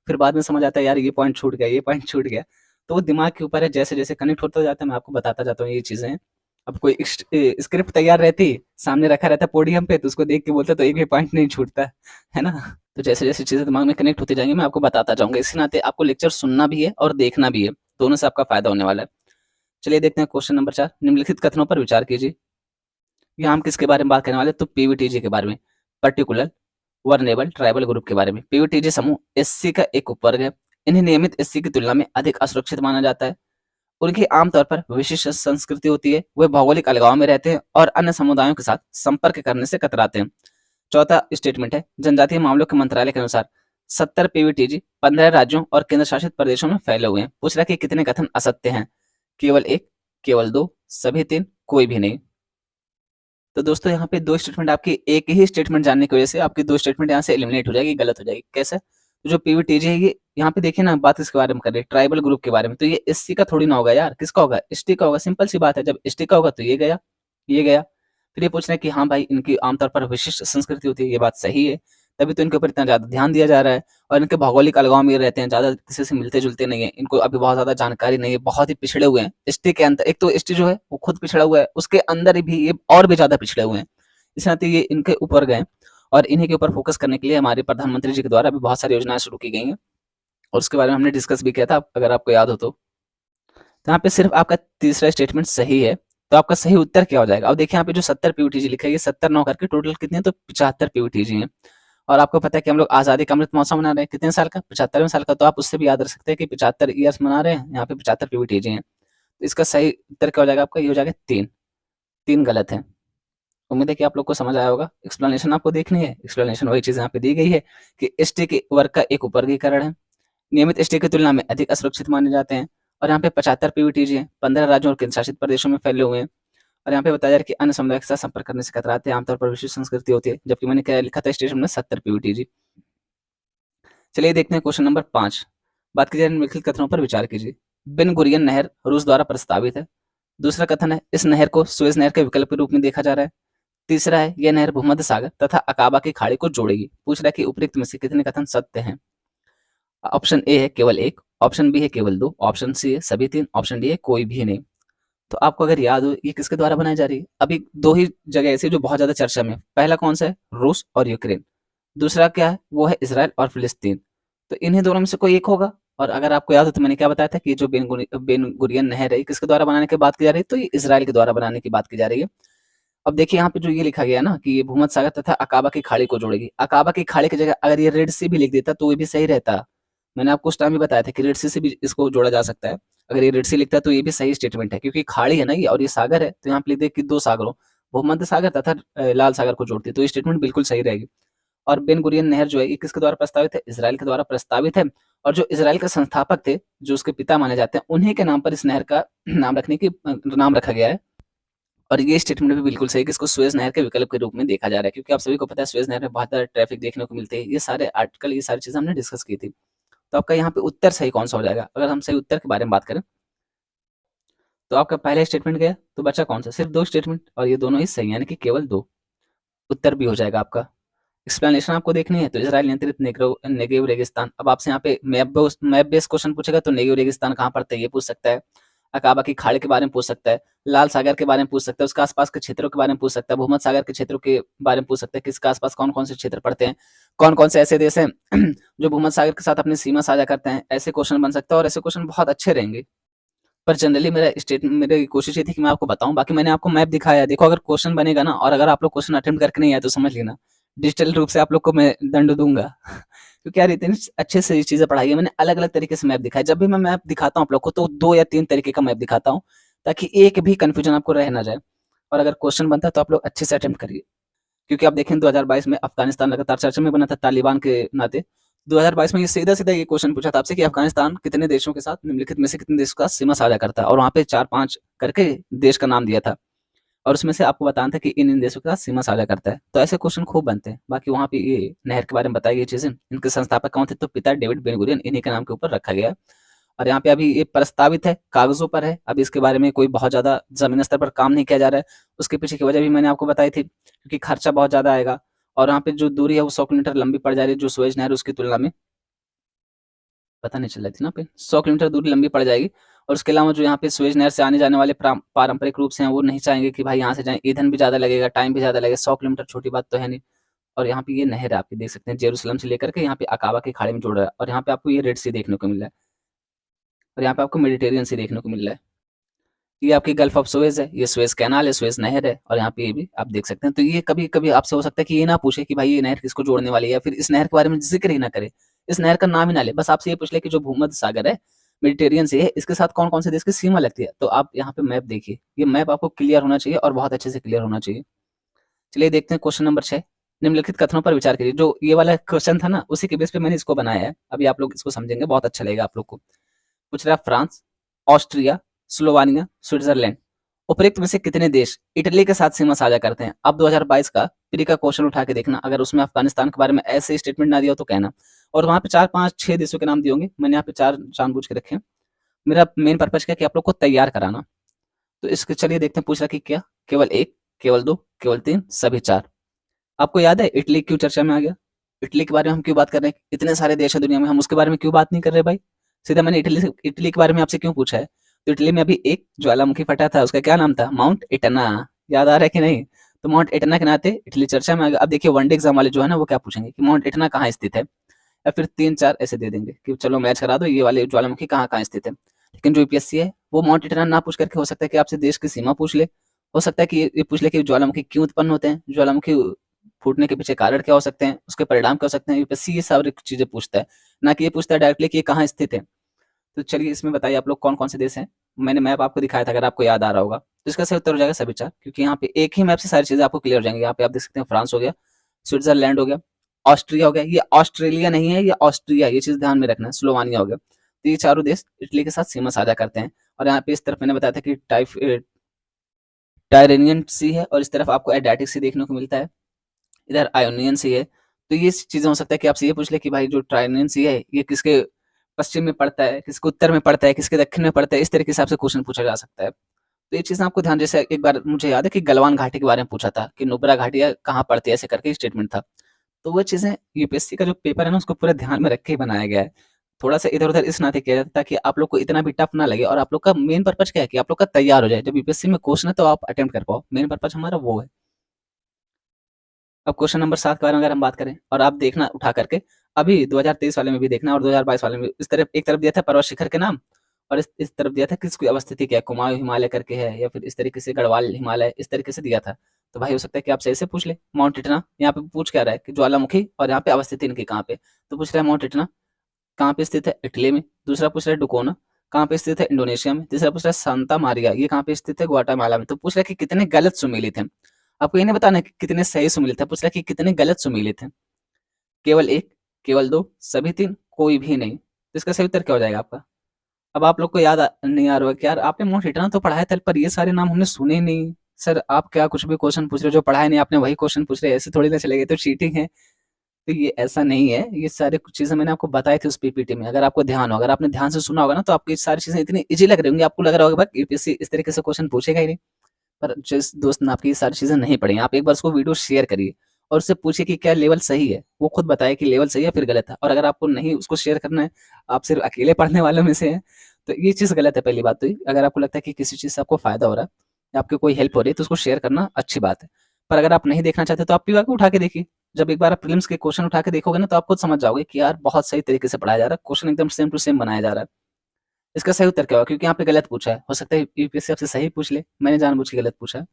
फिर बाद में समझ आता है यार ये पॉइंट छूट गया, ये पॉइंट छूट गया। तो वो दिमाग के ऊपर है, जैसे-जैसे कनेक्ट होता जाता है मैं आपको बताता जाता हूँ ये चीज़ें हैं। अब कोई स्क्रिप्ट तैयार रहती, सामने रखा रहता पोडियम पे, तो उसको देख के बोलते तो एक भी पॉइंट नहीं छूटता, है ना? तो जैसे-जैसे चीज़ें दिमाग में कनेक्ट होती जाएँगी, मैं आपको बताता जाऊँगा। इसी नाते आपको लेक्चर सुनना भी है और देखना भी है, दोनों से आपका फ़ायदा होने वाला है। चलिए देखते हैं क्वेश्चन नंबर 4, निम्नलिखित कथनों पर विचार कीजिए। यहाँ हम किसके बारे में बात करने वाले हैं? तो पीवीटीजी के बारे में, पर्टिकुलर वर्नेबल ट्राइबल ग्रुप के बारे में। पीवीटीजी समूह एससी का एक उपवर्ग है। इन्हें नियमित एससी की तुलना में अधिक असुरक्षित माना जाता है। उनकी आमतौर पर विशिष्ट संस्कृति होती है, वे भौगोलिक अलगाव में रहते हैं और अन्य समुदायों के साथ संपर्क करने से कतराते हैं। चौथा स्टेटमेंट है, जनजातीय मामलों के मंत्रालय के अनुसार 70 पीवीटीजी 15 राज्यों और केंद्र शासित प्रदेशों में फैले हुए हैं। पूछ रहा है कि कितने कथन असत्य हैं? केवल 1, केवल 2, सभी 3, कोई भी नहीं। तो दोस्तों यहाँ पे 2 स्टेटमेंट, आपकी एक ही स्टेटमेंट जानने की वजह से आपकी 2 स्टेटमेंट यहाँ से एलिमिनेट हो जाएगी, गलत हो जाएगी। कैसे? तो जो पीवीटीजी है, ये यहाँ पे देखिए ना, बात किसके बारे में कर रहे हैं? ट्राइबल ग्रुप के बारे में। तो ये एससी का थोड़ी ना होगा यार, किसका होगा? एसटी का होगा, सिंपल सी बात है। जब एसटी का होगा तो ये गया, ये गया। फिर ये पूछ रहे हैं कि हाँ भाई, इनकी आमतौर पर विशिष्ट संस्कृति होती है, ये बात सही है, तभी तो इनके ऊपर इतना ज़्यादा ध्यान दिया जा रहा है। और इनके भौगोलिक अलगाव में रहते हैं, ज़्यादा किसी से मिलते-जुलते नहीं है, इनको अभी बहुत ज़्यादा जानकारी नहीं है, बहुत ही पिछड़े हुए हैं। एसटी के अंदर, एक तो एसटी जो है वो खुद पिछड़ा हुआ है, उसके अंदर भी ये और भी ज़्यादा पिछड़े हुए हैं। इस नाते ये इनके ऊपर गए, और इन्हीं के ऊपर फोकस करने के लिए हमारे प्रधानमंत्री जी के द्वारा भी बहुत सारी योजनाएँ शुरू की गई हैं, और उसके बारे में हमने डिस्कस भी किया था, अगर आपको याद हो तो। तो यहाँ पे सिर्फ आपका तीसरा स्टेटमेंट सही है, तो आपका सही उत्तर क्या हो जाएगा? अब देखिए यहाँ पे जो 70 पीवीटीजी लिखा है, ये 70 9 करके टोटल कितने हैं? तो 75 पीवीटीजी हैं। और आपको पता है कि हम लोग आज़ादी का अमृत महोत्सव मना रहे हैं, कितने साल का? 75वें साल का। तो आप उससे भी याद रख सकते हैं कि 75 ईयर्स मना रहे हैं, यहाँ पे 75 पीवीटीजी हैं। तो इसका सही उत्तर क्या हो जाएगा आपका? ये हो जाएगा 3, 3 गलत है। उम्मीद है कि आप लोग को समझ आया होगा। एक्सप्लेनेशन आपको देखनी है, एक्सप्लेनेशन वही चीज़ यहाँ पे दी गई है कि एसटी के वर्ग का एक उपवर्गीकरण है। नियमित एसटी की तुलना में अधिक असुरक्षित माने जाते हैं, और यहाँ पे 75 पीवीटीजी हैं, 15 राज्यों और केंद्र शासित प्रदेशों में फैले हुए हैं। और यहाँ पे बताया जा रहा है कि अन्य समुदाय के साथ संपर्क करने से कतराते हैं, आमतौर पर विशिष्ट संस्कृति होती है, जबकि मैंने क्या लिखा था स्टेटमेंट में? 70 पीवीटीजी। चलिए देखते हैं क्वेश्चन नंबर 5। बात की जाए निम्नलिखित कथनों पर विचार कीजिए। बेन गुरियन नहर रूस द्वारा प्रस्तावित है। दूसरा कथन है, इस नहर को सुएज नहर के विकल्प के रूप में देखा जा रहा है। तीसरा है, यह नहर भूमध्य सागर तथा अकाबा की खाड़ी को जोड़ेगी। पूछ रहा है कि उपयुक्त में से कितने कथन सत्य हैं? ऑप्शन ए है केवल 1, ऑप्शन बी है केवल 2, ऑप्शन सी है सभी 3, ऑप्शन डी है कोई भी नहीं। तो आपको अगर याद हो, ये किसके द्वारा बनाई जा रही है? अभी 2 ही जगह ऐसी जो बहुत ज़्यादा चर्चा में है। पहला कौन-सा है? रूस और यूक्रेन। दूसरा क्या है? वो है इज़राइल और फ़िलिस्तीन। तो इन्हीं दोनों में से कोई एक होगा। और अगर आपको याद हो तो मैंने क्या बताया था कि जो बेन गुरियन नहर है, ये किसके द्वारा बनाने की बात की जा रही है? तो ये इज़राइल के द्वारा बनाने की बात की जा रही है। अब देखिए यहाँ पे जो ये लिखा गया है ना कि ये भूमध्य सागर तथा अकाबा की खाड़ी को जोड़ेगी। अकाबा की खाड़ी की जगह अगर ये रेड सी भी लिख देता तो ये भी सही रहता। मैंने आपको उस टाइम भी बताया था कि रेड सी से भी इसको जोड़ा जा सकता है। अगर ये रेड सी लिखता है तो ये भी सही स्टेटमेंट है, क्योंकि खाड़ी है ना ये, और ये सागर है, तो यहाँ पे लिख दे कि 2 सागरों, भूमध्य सागर तथा लाल सागर को जोड़ती है, तो ये स्टेटमेंट बिल्कुल सही रहेगी। और बेन गुरियन नहर जो है, ये किसके द्वारा प्रस्तावित है? इज़राइल के द्वारा प्रस्तावित है। और जो इज़राइल के संस्थापक थे, जो उसके पिता माने जाते हैं, उन्हीं के नाम पर इस नहर का नाम रखा गया है। और ये स्टेटमेंट भी बिल्कुल सही है कि इसको सुएज़ नहर के विकल्प के रूप में देखा जा रहा है, क्योंकि आप सभी को पता है सुएज़ नहर में बहुत ज़्यादा ट्रैफिक देखने को मिलती है। ये सारे आर्टिकल, ये सारी चीज़ें हमने डिस्कस की थी। तो आपका यहाँ पे उत्तर सही कौन-सा हो जाएगा? अगर हम सही उत्तर के बारे में बात करें, तो आपका पहला स्टेटमेंट गया, तो बचा कौन-सा? सिर्फ 2 स्टेटमेंट, और ये दोनों ही सही हैं, यानी कि केवल 2। उत्तर भी हो जाएगा आपका। एक्सप्लेनेशन आपको देखनी है तो इज़राइल नियंत्रित नेगेव रेगिस्तान। अब आपसे यहाँ पे मैप बेस्ड क्वेश्चन पूछेगा तो नेगेव रेगिस्तान कहाँ पड़ता है ये पूछ सकता है। अकाबा की खाड़ी के बारे में पूछ सकता है, लाल सागर के बारे में पूछ सकता है, उसके आसपास के क्षेत्रों के बारे में पूछ सकता है, भूमध्य सागर के क्षेत्रों के बारे में पूछ सकता है कि इसके आसपास कौन-कौन से क्षेत्र पड़ते हैं, कौन-कौन से ऐसे देश हैं जो भूमध्य सागर के साथ अपनी सीमा साझा करते हैं। ऐसे क्वेश्चन बन सकता है, और ऐसे क्वेश्चन बहुत अच्छे रहेंगे। पर जनरली मेरी कोशिश ये थी कि मैं आपको बताऊँ, बाकी मैंने आपको मैप दिखाया है। देखो अगर क्वेश्चन बनेगा ना, और अगर आप लोग क्वेश्चन अटेम्प्ट करके नहीं आए तो समझ लेना, डिजिटल रूप से आप लोग को मैं दंड दूँगा। क्योंकि यार इतनी अच्छे से ये चीज़ें पढ़ाई है, मैंने अलग-अलग तरीके से मैप दिखाए। जब भी मैं मैप दिखाता हूँ आप लोग को तो 2 या 3 तरीके का मैप दिखाता हूँ, ताकि एक भी कन्फ्यूजन आपको रह ना जाए। और अगर क्वेश्चन बनता है तो आप लोग अच्छे से अटेम्प्ट करिए। क्योंकि आप देखें 2022 में अफ़गानिस्तान लगातार चर्चा में बना था तालिबान के नाते। 2022 में ये सीधा-सीधा ये क्वेश्चन पूछा था आपसे कि अफ़गानिस्तान कितने देशों के साथ, निम्नलिखित में से कितने देशों के साथ सीमा साझा करता है? और वहाँ पे 4-5 करके देश का नाम दिया था। और उसमें से आपको बताना था कि इन-इन देशों के साथ सीमा साझा करता है। तो ऐसे क्वेश्चन खूब बनते हैं। बाकी वहाँ पे ये नहर के बारे में बताई गई चीज़ें, इनके संस्थापक कौन थे? तो पिता डेविड बेन-गुरियन, इन्हीं के नाम के ऊपर रखा गया है। और यहाँ पे अभी ये प्रस्तावित है, कागज़ों पर है, अभी इसके बारे में कोई बहुत ज़्यादा ज़मीनी स्तर पर काम नहीं किया जा रहा है। उसके पीछे की वजह भी मैंने आपको बताई थी, क्योंकि खर्चा बहुत ज़्यादा आएगा, और यहाँ पे जो दूरी है वो 100 किलोमीटर लंबी पड़ जा रही है, जो सुएज़ नहर है उसकी तुलना में। पता नहीं चल रही थी ना पे 100 किलोमीटर दूरी लंबी पड़ जाएगी, और उसके अलावा जो यहाँ पे सुएज नहर से आने जाने वाले पारंपरिक रूप से हैं वो नहीं चाहेंगे कि भाई यहाँ से जाएं, ईंधन भी ज़्यादा लगेगा, टाइम भी ज़्यादा लगेगा, 100 किलोमीटर छोटी बात तो है नहीं। और यहाँ पे ये नहर है, आप देख सकते हैं जेरूसलम से लेकर के यहाँ पे अकाबा के खाड़ी में जोड़ रहा है, और यहाँ पे आपको ये रेड सी देखने को मिल रहा है, और यहाँ पे आपको मेडिटेरियन सी देखने को मिल रहा है। ये आपकी गल्फ ऑफ सुएज है, ये सुएज कैनाल है, सुएज नहर है, और यहाँ पे ये भी आप देख सकते हैं। तो ये कभी कभी आपसे हो सकता है कि ये ना पूछे कि भाई ये नहर किसको जोड़ने वाली है, या फिर इस नहर के बारे में जिक्र ही ना करे, इस नहर का नाम ही ना ले, बस आपसे ये पूछ ले कि जो भूमध्य सागर है, मेडिटेरियन से है, इसके साथ कौन कौन से देश की सीमा लगती है। तो आप यहाँ पे मैप देखिए, ये मैप आपको क्लियर होना चाहिए और बहुत अच्छे से क्लियर होना चाहिए। चलिए देखते हैं क्वेश्चन नंबर 6। निम्नलिखित कथनों पर विचार करिए। जो ये वाला क्वेश्चन था ना, उसी के बेस पे मैंने इसको बनाया है। अभी आप लोग इसको समझेंगे, बहुत अच्छा लगेगा आप लोग को। पूछ रहा है फ्रांस, ऑस्ट्रिया, स्लोवानिया, स्विट्जरलैंड उपरोक्त में से कितने देश इटली के साथ सीमा साझा करते हैं। अब 2022 का प्री का क्वेश्चन उठा के देखना, अगर उसमें अफगानिस्तान के बारे में ऐसे स्टेटमेंट ना दिया हो तो कहना। और वहां पे 4 5 6 देशों के नाम दिए होंगे, मैंने यहाँ पे 4 जानबूझ के रखे हैं। मेरा मेन पर्पज क्या है कि आप लोग को तैयार कराना। तो इसके चलिए देखते हैं, पूछ रहा कि क्या केवल 1, केवल 2, केवल 3, सभी 4। आपको याद है इटली क्यों चर्चा में आ गया? इटली के बारे में हम क्यों बात कर रहे हैं? इतने सारे देश हैं दुनिया में, हम उसके बारे में क्यों बात नहीं कर रहे भाई? सीधा मैंने इटली के बारे में आपसे क्यों पूछा है? तो इटली में अभी एक ज्वालामुखी फटा था, उसका क्या नाम था? माउंट इटना। याद आ रहा है कि नहीं? तो माउंट इटना के नाते इटली चर्चा में आ गया। अब देखिए वनडे एग्जाम वाले जो है ना, वो क्या पूछेंगे कि माउंट इटना कहाँ स्थित है, या फिर 3 4 ऐसे दे देंगे कि चलो मैच करा दो, ये वाले ज्वालामुखी कहाँ कहाँ स्थित है। लेकिन जो यूपीएससी है वो माउंट इटना ना पूछ करके हो सकता है कि आपसे देश की सीमा पूछ ले, हो सकता है कि ये पूछ ले कि ज्वालामुखी क्यों उत्पन्न होते हैं, ज्वालामुखी फूटने के पीछे कारण क्या हो सकते हैं, उसके परिणाम क्या हो सकते हैं। यूपीएससी ये सारी चीजें पूछता है, ना कि ये पूछता है डायरेक्टली कि ये कहाँ स्थित है। तो चलिए इसमें बताइए आप लोग कौन कौन से देश हैं। मैंने मैप आपको दिखाया था, अगर आपको याद आ रहा होगा। तो इसका सही उत्तर हो जाएगा सभी 4, क्योंकि यहाँ पे एक ही मैप से सारी चीजें आपको क्लियर हो जाएंगी। यहाँ पे आप देख सकते हैं फ्रांस हो गया, स्विट्जरलैंड हो गया, ऑस्ट्रिया हो गया, ये ऑस्ट्रेलिया नहीं है, ये ऑस्ट्रिया, ये चीज ध्यान में रखना है। स्लोवानिया हो गया। तो ये चारों देश इटली के साथ सीमा साझा करते हैं। और यहाँ पे इस तरफ मैंने बताया था कि टायरेनियन सी है, और इस तरफ आपको एड्रियाटिक सी देखने को मिलता है, इधर आयोनियन सी है। तो ये चीजें हो सकता है कि आपसे ये पूछ ले कि भाई जो टायरेनियन सी है ये किसके पश्चिम में पड़ता है, किसके उत्तर में पड़ता है, किसके दक्षिण में पड़ता है, इस तरह के हिसाब से क्वेश्चन पूछा जा सकता है। तो ये चीजें आपको ध्यान, जैसे एक बार मुझे याद है कि गलवान घाटी के बारे में पूछा था कि नुब्रा घाटी कहाँ पड़ती है, ऐसे करके स्टेटमेंट था। तो वो चीजें यूपीएससी का जो पेपर है ना, उसको पूरा ध्यान में रख के ही बनाया गया है। थोड़ा सा इधर उधर इस नाते किया जाता है ताकि आप लोग को इतना भी टफ ना लगे, और आप लोग का मेन पर्पज क्या है कि आप लोग का तैयार हो जाए, जब यूपीएससी में क्वेश्चन है तो आप अटेम्प्ट कर पाओ। मेन पर्पज हमारा वो है। अब क्वेश्चन नंबर 7 के बारे में अगर हम बात करें, और आप देखना उठा करके, अभी 2023 वाले में भी देखना और 2022 वाले में, इस तरफ एक तरफ दिया था पर्वत शिखर के नाम, और इस तरफ दिया था किसकी अवस्थिति क्या है, कुमाऊं हिमालय करके है, या फिर इस तरीके से गढ़वाल हिमालय, इस तरीके से दिया था। तो भाई हो सकता है कि आपसे ऐसे पूछ ले माउंट इटना, यहाँ पे पूछ क्या रहा है कि ज्वालामुखी, और यहाँ पे अवस्थिति इनकी कहाँ पे। तो पूछ रहा है माउंट इटना कहाँ पे स्थित है, इटली में। दूसरा पूछ रहा है डुकोना कहाँ पे स्थित है, इंडोनेशिया में। तीसरा पूछ रहा है सांता मारिया, ये कहाँ पे स्थित है, ग्वाटामाला में। तो पूछ रहा है कि कितने गलत सुमेलित हैं। आपको ये नहीं बताना है कि कितने सही सुमेलित है, पूछ रहा है कि कितने गलत सुमेलित हैं। केवल 1, केवल 2, सभी 3, कोई भी नहीं। तो इसका सही उत्तर क्या हो जाएगा आपका? अब आप लोग को याद नहीं आ रहा है कि यार आपने माउंट इटना तो पढ़ा है था, पर ये सारे नाम हमने सुने ही नहीं। सर आप क्या कुछ भी क्वेश्चन पूछ रहे हो, जो पढ़ा है नहीं आपने वही क्वेश्चन पूछ रहे हैं, ऐसे थोड़ी ना चलेगा, तो चीटिंग है। तो ये ऐसा नहीं है, ये सारे कुछ चीजें मैंने आपको बताई थी उस पीपीटी में। अगर आपको ध्यान हो, अगर आपने ध्यान से सुना होगा ना, तो आपको ये सारी चीजें इतनी इजी लग रही होंगी, आपको लग रहा होगा भाई यूपीएससी इस तरीके से क्वेश्चन पूछेगा ही नहीं। पर जिस दोस्त ने आपकी ये सारी चीजें नहीं पढ़ी, आप एक बार उसको वीडियो शेयर करिए और उससे पूछिए कि क्या लेवल सही है, वो खुद बताए कि लेवल सही है फिर गलत है। और अगर आपको नहीं उसको शेयर करना है, आप सिर्फ अकेले पढ़ने वालों में से हैं, तो ये चीज गलत है। पहली बात तो अगर आपको लगता है कि किसी चीज से आपको फायदा हो रहा है या आपकी कोई हेल्प हो रही है, तो उसको शेयर करना अच्छी बात है। पर अगर आप नहीं देखना चाहते तो आप पीवा के उठा के देखिए। जब एक बार आप प्रीलिम्स के क्वेश्चन उठा के देखोगे ना, तो आप खुद समझ जाओगे कि यार बहुत सही तरीके से पढ़ाया जा रहा है, क्वेश्चन एकदम सेम टू सेम बनाया जा रहा है। इसका सही उत्तर क्या होगा? क्योंकि यहाँ पे गलत पूछा है, हो सकता है यूपीएससी आपसे सही पूछ ले, मैंने जानबूझ के गलत पूछा है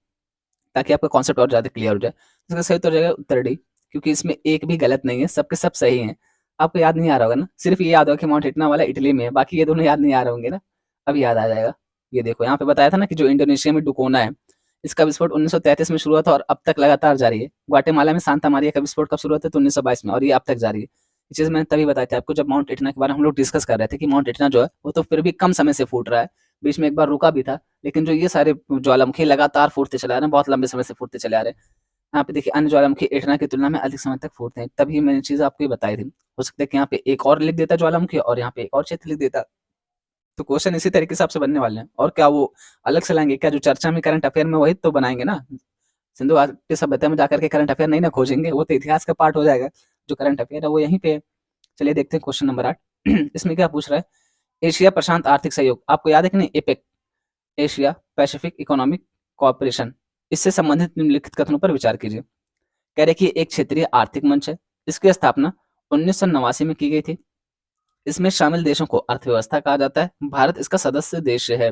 ताकि आपका कॉन्सेप्ट और ज्यादा क्लियर हो जाए। इसका सही उत्तर हो जाएगा उत्तर डी, क्योंकि इसमें एक भी गलत नहीं है, सबके सब सही हैं। आपको याद नहीं आ रहा होगा ना, सिर्फ ये याद होगा कि माउंट इटना वाला इटली में है, बाकी ये दोनों याद नहीं आ रहे होंगे ना। अब याद आ जाएगा। ये देखो यहाँ पे बताया था ना कि जो इंडोनेशिया में डुकोना है, इसका विस्फोट 1933 में शुरू हुआ था और अब तक लगातार जारी है। ग्वाटेमाला में सांता मारिया का विस्फोट कब शुरू हुआ था? तो 1922 में, और ये अब तक जारी है। ये चीज मैंने तभी बताई थी आपको जब माउंट इटना के बारे में हम लोग डिस्कस कर रहे थे कि माउंट इटना जो है वो तो फिर भी कम समय से फूट रहा है, बीच में एक बार रुका भी था। लेकिन जो ये सारे ज्वालामुखी लगातार फूटते चले आ रहे हैं, बहुत लंबे समय से फूटते चले आ रहे हैं। यहाँ पे देखिए अन्य ज्वालामुखी एटना की तुलना में अधिक समय तक फूटते हैं, तभी मैंने चीज आपको ये बताई थी। हो सकता है कि यहाँ पे एक और लिख देता ज्वालामुखी, और यहाँ पे एक और क्षेत्र लिख देता। तो क्वेश्चन इसी तरीके से आपसे बनने वाले हैं। और क्या वो अलग से लाएंगे क्या? जो चर्चा में करंट अफेयर में वही तो बनाएंगे ना। सिंधु घाटी सभ्यता में जाकर के करंट अफेयर नहीं ना खोजेंगे, वो तो इतिहास का पार्ट हो जाएगा। जो करंट अफेयर है वो यहीं पे है। चलिए देखते हैं क्वेश्चन नंबर 8। इसमें क्या पूछ रहा है एशिया प्रशांत आर्थिक सहयोग, आपको याद है कि नहीं, APEC, Asia Pacific economic corporation, इससे संबंधित निम्नलिखित कथनों पर विचार कीजिए। कह रहे कि एक क्षेत्रीय आर्थिक मंच है, इसकी स्थापना 1989 में की गई थी। इसमें शामिल देशों को अर्थव्यवस्था कहा जाता है, भारत इसका सदस्य देश है।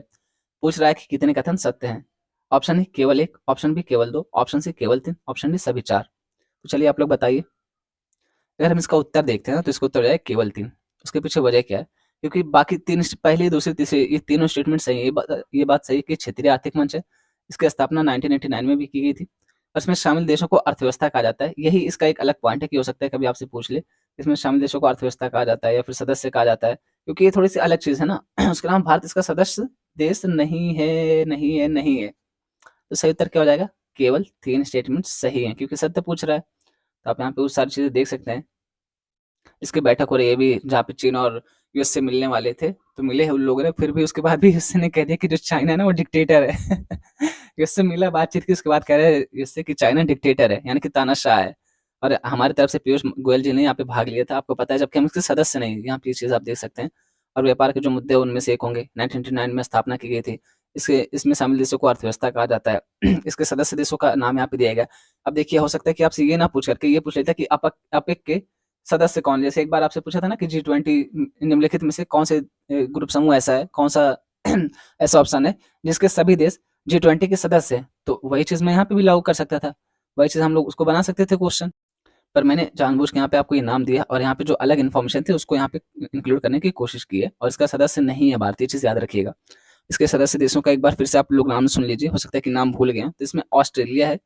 पूछ रहा है कि कितने कथन सत्य हैं। ऑप्शन ए केवल एक, ऑप्शन बी केवल दो, ऑप्शन सी केवल तीन, ऑप्शन डी सभी चार। तो चलिए आप लोग बताइए। अगर हम इसका उत्तर देखते हैं ना, तो इसका उत्तर हो जाएगा केवल तीन। उसके पीछे वजह क्या है? क्योंकि बाकी तीन पहले, दूसरे, तीसरे, ये तीनों स्टेटमेंट सही है। ये बात सही है कि क्षेत्रीय आर्थिक मंच है, इसकी स्थापना 1989 में भी की गई थी और इसमें शामिल देशों को अर्थव्यवस्था कहा जाता है। यही इसका एक अलग पॉइंट है कि हो सकता है कभी आपसे पूछ ले, इसमें शामिल देशों को अर्थव्यवस्था कहा जाता है या फिर सदस्य कहा जाता है, क्योंकि ये थोड़ी सी अलग चीज है ना। उसके अलावा भारत इसका सदस्य देश नहीं है, नहीं है, नहीं है। तो सही उत्तर क्या हो जाएगा? केवल तीन स्टेटमेंट सही है, क्योंकि सत्य पूछ रहा है। तो आप यहाँ पे वो सारी चीजें देख सकते हैं। इसकी बैठक हो रही है भी, जहाँ पे चीन और यूएस से मिलने वाले थे, तो मिले हैं उन लोगों ने, फिर भी उसके बाद भी यूएस ने कह दिया कि जो चाइना है ना वो डिक्टेटर है। यूएस से मिला, बातचीत की, उसके बाद कह रहे हैं यूएस से कि चाइना डिक्टेटर है, यानी कि तानाशाह है। और हमारी तरफ से पीयूष गोयल जी ने यहाँ पे भाग लिया था, आपको पता है, जबकि हम इसके सदस्य नहीं। यहाँ पे ये चीज आप देख सकते हैं। और व्यापार के जो मुद्दे हैं उनमें से एक होंगे, 1999 में स्थापना की गई थी। इसमें शामिल देशों को अर्थव्यवस्था कहा जाता है। इसके सदस्य देशों का नाम यहाँ पे दिया गया। अब देखिए, हो सकता है कि आपसे ये ना पूछ करके ये पूछ लेता कि अपेक के सदस्य कौन? जैसे एक बार आपसे पूछा था ना कि G20 निम्नलिखित में से कौन से ग्रुप समूह ऐसा है, कौन सा ऐसा ऑप्शन है जिसके सभी देश G20 के सदस्य हैं? तो वही चीज मैं यहाँ पे भी लागू कर सकता था, वही चीज हम लोग उसको बना सकते थे क्वेश्चन। पर मैंने जानबूझ के यहाँ पे आपको ये नाम दिया और यहाँ पे जो अलग इन्फॉर्मेशन थी उसको यहाँ पे इंक्लूड करने की कोशिश की है, और इसका सदस्य नहीं है भारतीय, चीज याद रखिएगा। इसके सदस्य देशों का एक बार फिर से आप लोग नाम सुन लीजिए, हो सकता है कि नाम भूल गए हैं। तो इसमें ऑस्ट्रेलिया है,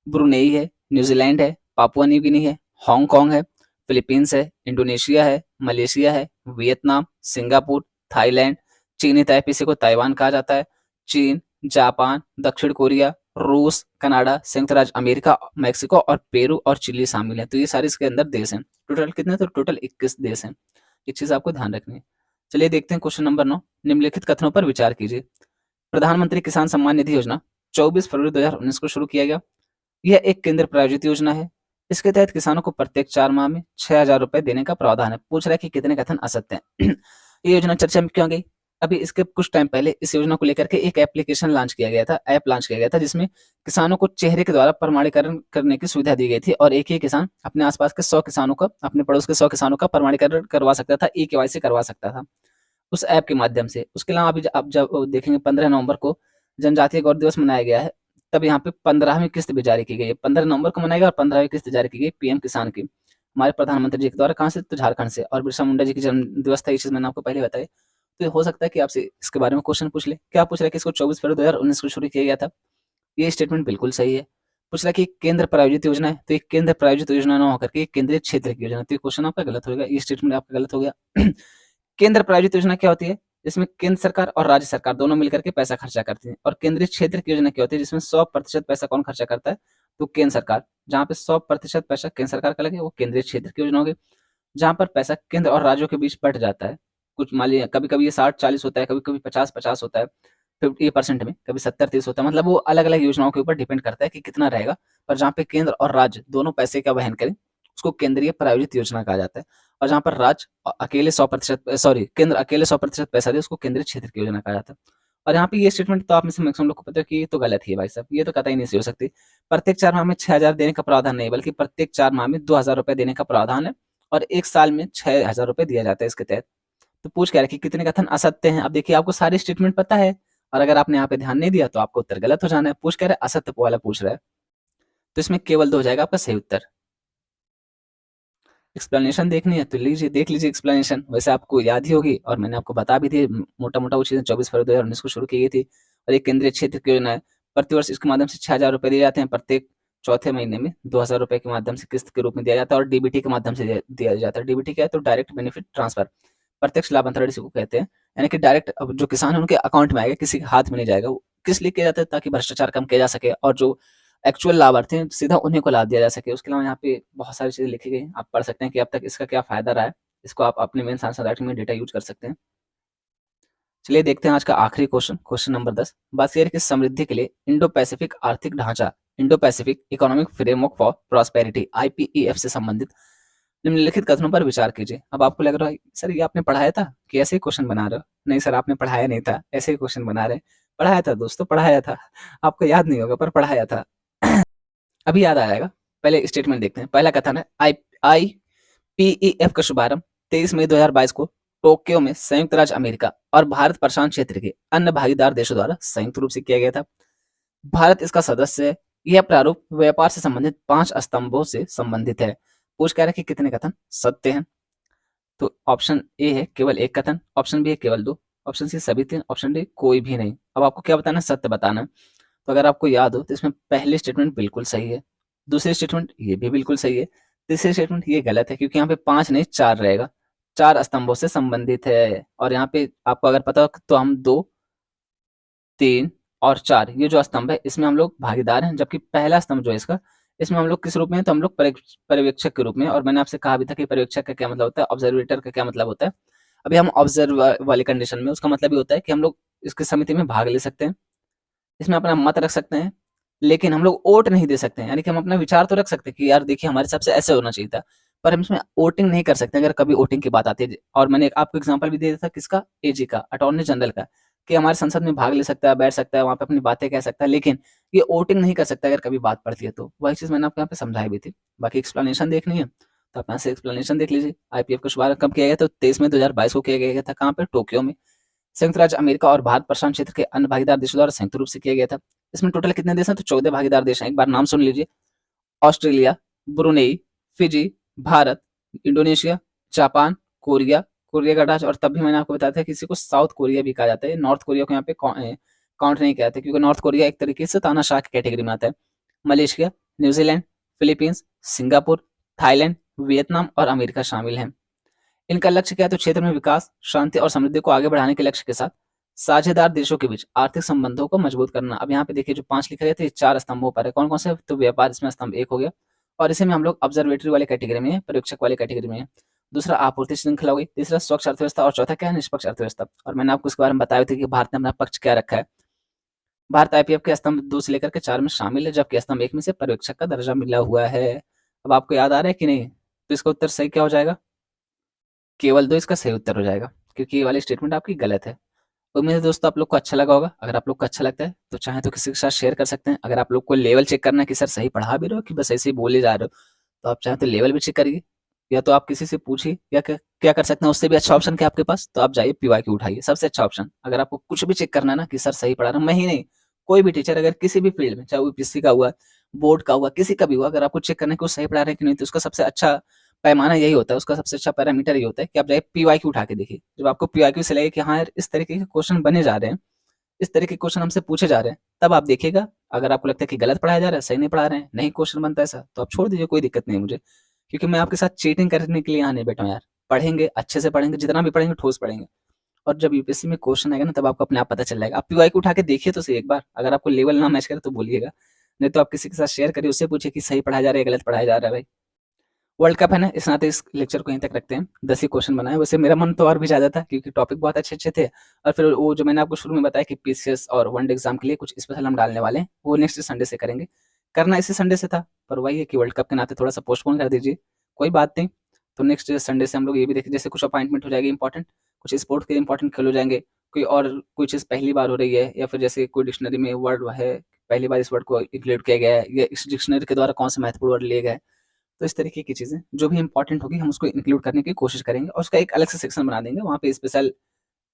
ब्रुनेई है, न्यूजीलैंड है, पापुआ न्यू गिनी है, हांगकांग है, फिलीपींस है, इंडोनेशिया है, मलेशिया है, वियतनाम, सिंगापुर, थाईलैंड, चीनी ताइपीसी को ताइवान कहा जाता है, चीन, जापान, दक्षिण कोरिया, रूस, कनाडा, संयुक्त राज्य अमेरिका, मेक्सिको और पेरू और चिली शामिल है। तो ये सारे इसके अंदर देश हैं। टोटल कितने? तो टोटल 21 देश हैं। ये चीज आपको ध्यान रखनी है। चलिए देखते हैं क्वेश्चन नंबर 9। निम्नलिखित कथनों पर विचार कीजिए। प्रधानमंत्री किसान सम्मान निधि योजना 24 फरवरी 2019 को शुरू किया गया। यह एक केंद्र प्रायोजित योजना है। इसके तहत किसानों को प्रत्येक 4 माह में 6,000 रुपए देने का प्रावधान है। पूछ रहा है कि कितने कथन असत्य हैं। ये योजना चर्चा में क्यों गई? अभी इसके कुछ टाइम पहले इस योजना को लेकर के एक एप्लीकेशन लॉन्च किया गया था, ऐप लॉन्च किया गया था, जिसमें किसानों को चेहरे के द्वारा प्रमाणीकरण करने की सुविधा दी गई थी और एक ही किसान अपने आसपास के 100 किसानों का, अपने पड़ोस के 100 किसानों का प्रमाणीकरण करवा सकता था, ई-केवाईसी करवा सकता था उस ऐप के माध्यम से। उसके अलावा अभी आप जब देखेंगे 15 नवंबर को जनजातीय गौरव दिवस मनाया गया है, तब यहाँ पे 15वीं किस्त भी जारी की गई है। 15 नवंबर को मनाएगा और 15वीं किस्त जारी की गई पीएम किसान की, हमारे प्रधानमंत्री जी के द्वारा। कहाँ से? तो झारखंड से। और बिरसा मुंडा जी की जन्म दिवस था, ये चीज मैंने आपको पहले बताई। तो हो सकता है कि आपसे इसके बारे में क्वेश्चन पूछ ले। क्या पूछ रहा है कि इसको 24 फरवरी 2019 को शुरू किया गया था? ये स्टेटमेंट बिल्कुल सही है। पूछ रहा है कि केंद्र प्रायोजित योजना है, तो ये केंद्र प्रायोजित योजना ना होकर के केंद्रीय क्षेत्र की योजना, तो ये क्वेश्चन आपका गलत होगा, ये स्टेटमेंट आपका गलत हो गया। केंद्र प्रायोजित योजना क्या होती है? जिसमें केंद्र सरकार और राज्य सरकार दोनों मिलकर के पैसा खर्चा करती है। और केंद्रीय क्षेत्र की योजना क्या होती है? जिसमें 100% पैसा कौन खर्चा करता है? तो केंद्र सरकार। जहाँ पे 100% पैसा केंद्र सरकार का लगे वो केंद्रीय क्षेत्र की योजना होगी। जहाँ पर पैसा केंद्र और राज्यों के बीच बट जाता है, कुछ मान लीजिए कभी कभी ये 60-40 होता है, कभी कभी 50-50 होता है, 50% में, कभी 70-30 होता है, मतलब वो अलग अलग योजनाओं के ऊपर डिपेंड करता है कि कितना रहेगा। पर जहाँ पे केंद्र और राज्य दोनों पैसे का वहन करें उसको केंद्रीय प्रायोजित योजना कहा जाता है। और जहाँ पर राज्य अकेले 100%, सॉरी, केंद्र अकेले 100% पैसा दे उसको केंद्रीय क्षेत्र की योजना कहा जाता है। और यहाँ पे ये स्टेटमेंट तो आप में से मैक्सिमम लोग को पता है कि ये तो गलत ही है भाई साहब, ये तो कतई नहीं सही हो सकती। प्रत्येक 4 माह में 6,000 देने का प्रावधान नहीं, बल्कि प्रत्येक 4 माह में 2,000 रुपए देने का प्रावधान है और 1 साल में 6,000 रुपए दिया जाता है इसके तहत। तो पूछ क्या रहा है कि कितने कथन असत्य हैं? अब देखिए, आपको सारे स्टेटमेंट पता है और अगर आपने यहाँ पे ध्यान नहीं दिया तो आपका उत्तर गलत हो जाना है। पूछ कह रहा है असत्य वाला पूछ रहा है, तो इसमें केवल 2 हो जाएगा आपका सही उत्तर। एक्सप्लेनेशन देखनी है तो लीजिए, देख लीजिए एक्सप्लेनेशन, वैसे आपको याद ही होगी और मैंने आपको बता भी दी मोटा मोटा वो चीज़ें। 24 फरवरी 2019 को शुरू की गई थी और एक केंद्रीय क्षेत्र की योजना है। प्रतिवर्ष इसके माध्यम से 6,000 रुपए दिए जाते हैं। प्रत्येक चौथे महीने में 2,000 रुपए के माध्यम से किस्त के रूप में दिया जाता है और डीबीटी के माध्यम से दिया जाता है। डीबीटी क्या है? तो डायरेक्ट बेनिफिट ट्रांसफर, प्रत्यक्ष लाभ अंतरण इसी को कहते हैं। यानी कि डायरेक्ट अब जो किसान है उनके अकाउंट में आएगा, किसी के हाथ में नहीं जाएगा। वो किस लिए किया जाता है? ताकि भ्रष्टाचार कम किया जा सके और जो एक्चुअल लाभार्थी हैं सीधा उन्हीं को लाभ दिया जा सके। उसके अलावा यहाँ पे बहुत सारी चीज़ें लिखी गई हैं, आप पढ़ सकते हैं कि अब तक इसका क्या फ़ायदा रहा है। इसको आप अपने मेंस आंसर राइटिंग में डेटा यूज़ कर सकते हैं। चलिए देखते हैं आज का आखिरी क्वेश्चन, क्वेश्चन नंबर 10। बात यह है कि समृद्धि के लिए इंडो पैसिफिक आर्थिक ढांचा, Indo Pacific economic framework for prosperity, IPEF से संबंधित निम्नलिखित कथनों पर विचार कीजिए। अब आपको लग रहा है सर ये आपने पढ़ाया था कि ऐसे ही क्वेश्चन बना रहे हो? नहीं सर, आपने पढ़ाया नहीं था, ऐसे ही क्वेश्चन बना रहे हैं। पढ़ाया था दोस्तों, पढ़ाया था। आपको याद नहीं होगा पर पढ़ाया था। अभी याद आ जाएगा। पहले स्टेटमेंट देखते हैं। पहला कथन है आईपीईएफ का शुभारंभ 23 मई 2022 को टोक्यो में संयुक्त राज्य अमेरिका और भारत प्रशांत क्षेत्र के अन्य भागीदार देशों द्वारा संयुक्त रूप से किया गया था। भारत इसका सदस्य है। यह प्रारूप व्यापार से संबंधित 5 स्तंभों से संबंधित है। पूछ कह रहा है कि कितने कथन सत्य हैं? तो ऑप्शन ए है केवल 1 कथन, ऑप्शन बी है केवल 2, ऑप्शन सी सभी 3, ऑप्शन डी कोई भी नहीं। अब आपको क्या बताना है? सत्य बताना है। तो अगर आपको याद हो तो इसमें पहली स्टेटमेंट बिल्कुल सही है, दूसरी स्टेटमेंट ये भी बिल्कुल सही है, तीसरी स्टेटमेंट ये गलत है क्योंकि यहाँ पे 5 नहीं 4 रहेगा। 4 स्तंभों से संबंधित है और यहाँ पे आपको अगर पता हो तो हम 2, 3 और 4 ये जो स्तंभ है इसमें हम लोग भागीदार हैं, जबकि पहला स्तंभ जो है इसका, इसमें हम लोग किस रूप में हैं? तो हम लोग पर्यवेक्षक के रूप में। और मैंने आपसे कहा भी था कि पर्यवेक्षक का क्या मतलब होता है, ऑब्जर्वेटर का क्या मतलब होता है। अभी हम ऑब्जर्व वाली कंडीशन में, उसका मतलब ये होता है कि हम लोग इसकी समिति में भाग ले सकते हैं, इसमें अपना मत रख सकते हैं, लेकिन हम लोग वोट नहीं दे सकते हैं। यानी कि हम अपना विचार तो रख सकते हैं कि यार देखिए हमारे हिसाब से ऐसे होना चाहिए था, पर हम इसमें वोटिंग नहीं कर सकते अगर कभी वोटिंग की बात आती है। और मैंने आपको एग्जांपल भी दिया था किसका? एजी का, अटॉर्नी जनरल का, कि हमारे संसद में भाग ले सकता है, बैठ सकता है, वहाँ पे अपनी बातें कह सकता है, लेकिन ये वोटिंग नहीं कर सकता अगर कभी बात पड़ती है। तो वही चीज़ मैंने आपको यहाँ पे समझाई भी थी। बाकी एक्सप्लेनेशन देखनी है तो अपना से एक्सप्लेनेशन देख लीजिए। आईपीएफ का शुभारंभ कब किया गया? तो 23 मई 2022 को किया गया था। कहाँ पे? टोक्यो में। संयुक्त राज्य अमेरिका और भारत प्रशांत क्षेत्र के अन्य भागीदार देशों द्वारा संयुक्त रूप से किया गया था। इसमें टोटल कितने देश हैं? तो 14 भागीदार देश हैं। एक बार नाम सुन लीजिए। Australia, Brunei, Fiji, Bharat, Indonesia, Japan, Korea, Korea का राज। और तब भी मैंने आपको बताया था कि किसी को साउथ कोरिया भी कहा जाता है। नॉर्थ कोरिया को यहाँ पे काउंट नहीं किया जाता क्योंकि नॉर्थ कोरिया एक तरीके से तानाशाह की कैटेगरी में आता है। Malaysia, New Zealand, Philippines, Singapore, Thailand, Vietnam और अमेरिका शामिल हैं। इनका लक्ष्य क्या है? तो क्षेत्र में विकास, शांति और समृद्धि को आगे बढ़ाने के लक्ष्य के साथ साझेदार देशों के बीच आर्थिक संबंधों को मजबूत करना। अब यहाँ पे देखिए जो 5 लिखा गया था ये 4 स्तंभों पर है। कौन कौन से? तो व्यापार इसमें स्तंभ 1 हो गया और इसे में हम लोग ऑब्जर्वेटरी वाले कैटेगरी में है, पर्यवेक्षक वाले कैटेगरी में है। दूसरा आपूर्ति श्रृंखला हो गई, तीसरा स्वच्छ अर्थव्यवस्था और चौथा क्या है? निष्पक्ष अर्थव्यवस्था। और मैंने आपको इसके बारे में बताया था कि भारत ने अपना पक्ष क्या रखा है। भारत आईपीएफ के स्तंभ 2 से लेकर के 4 में शामिल है, जबकि स्तंभ 1 में से पर्यवेक्षक का दर्जा मिला हुआ है। अब आपको याद आ रहा है कि नहीं? तो इसका उत्तर सही क्या हो जाएगा? केवल 2 इसका सही उत्तर हो जाएगा क्योंकि ये वाली स्टेटमेंट आपकी गलत है। उम्मीद है दोस्तों आप लोग को अच्छा लगा होगा। अगर आप लोग को अच्छा लगता है तो चाहे तो किसी के साथ शेयर कर सकते हैं। अगर आप लोग को लेवल चेक करना है कि सर सही पढ़ा भी रहे हो कि बस ऐसे ही बोले जा रहे हो, तो आप चाहे तो लेवल भी चेक करिए, या तो आप किसी से पूछिए, या क्या कर सकते हैं उससे भी अच्छा ऑप्शन क्या आपके पास, तो आप जाइए पीवाईक्यू उठाइए, सबसे अच्छा ऑप्शन। अगर आपको कुछ भी चेक करना है ना कि सर सही पढ़ा रहा हूँ, मैं ही नहीं, कोई भी टीचर अगर किसी भी फील्ड में, चाहे वो यूपीएससी का हुआ, बोर्ड का हुआ, किसी का भी हुआ, अगर आपको चेक करना है कि वो सही पढ़ा रहे हैं कि नहीं, तो उसका सबसे अच्छा पैमाना यही होता है, उसका सबसे अच्छा पैरामीटर यही होता है कि आप जाइए पीवाईक्यू उठा के देखिए। जब आपको पीवाईक्यू से लगे कि हाँ यार इस तरीके के क्वेश्चन बने जा रहे हैं, इस तरह के क्वेश्चन हमसे पूछे जा रहे हैं, तब आप देखिएगा। अगर आपको लगता है कि गलत पढ़ाया जा रहा है, सही नहीं पढ़ा रहे हैं, नहीं क्वेश्चन बनता है ऐसा, तो आप छोड़ दीजिए, कोई दिक्कत नहीं है मुझे। क्योंकि मैं आपके साथ चीटिंग करने के लिए यहाँ नहीं बैठा हूँ यार। पढ़ेंगे, अच्छे से पढ़ेंगे, जितना भी पढ़ेंगे ठोस पढ़ेंगे, और जब यूपीएससी में क्वेश्चन आएगा ना तब आपको अपने आप पता चल जाएगा। आप पीवाईक्यू उठा के देखिए तो सही एक बार। अगर आपको लेवल ना मैच करे तो बोलिएगा, नहीं तो आप किसी के साथ शेयर करिए, उससे पूछिए कि सही पढ़ाया जा रहा है, गलत पढ़ाया जा रहा है भाई। वर्ल्ड कप है ना, इस नाते इस लेक्चर को यहीं तक रखते हैं। 10 ही क्वेश्चन बनाए। वैसे मेरा मन तो और भी ज़्यादा था क्योंकि टॉपिक बहुत अच्छे-अच्छे थे, और फिर वो जो मैंने आपको शुरू में बताया कि पीसीएस और वनडे एग्ज़ाम के लिए कुछ स्पेशल हम डालने वाले हैं, वो नेक्स्ट संडे से करेंगे। करना इसी संडे से था, पर वही है कि वर्ल्ड कप के नाते थोड़ा-सा पोस्टपोन कर दीजिए, कोई बात नहीं। तो नेक्स्ट संडे से हम लोग ये भी देखें, जैसे कुछ अपॉइंटमेंट हो जाएगी इंपॉर्टेंट, कुछ स्पोर्ट्स के इंपॉर्टेंट खेल हो जाएँगे, कोई चीज़ पहली बार हो रही है, या फिर जैसे कोई डिक्शनरी में वर्ड है, पहली बार इस वर्ड को इंक्लूड किया गया है, या इस डिक्शनरी के द्वारा कौन से महत्वपूर्ण वर्ड लिए गए। तो इस तरीके की चीज़ें जो भी इम्पोर्टेंट होगी हम उसको इंक्लूड करने की कोशिश करेंगे, और उसका एक अलग से सेक्शन बना देंगे। वहाँ पे स्पेशल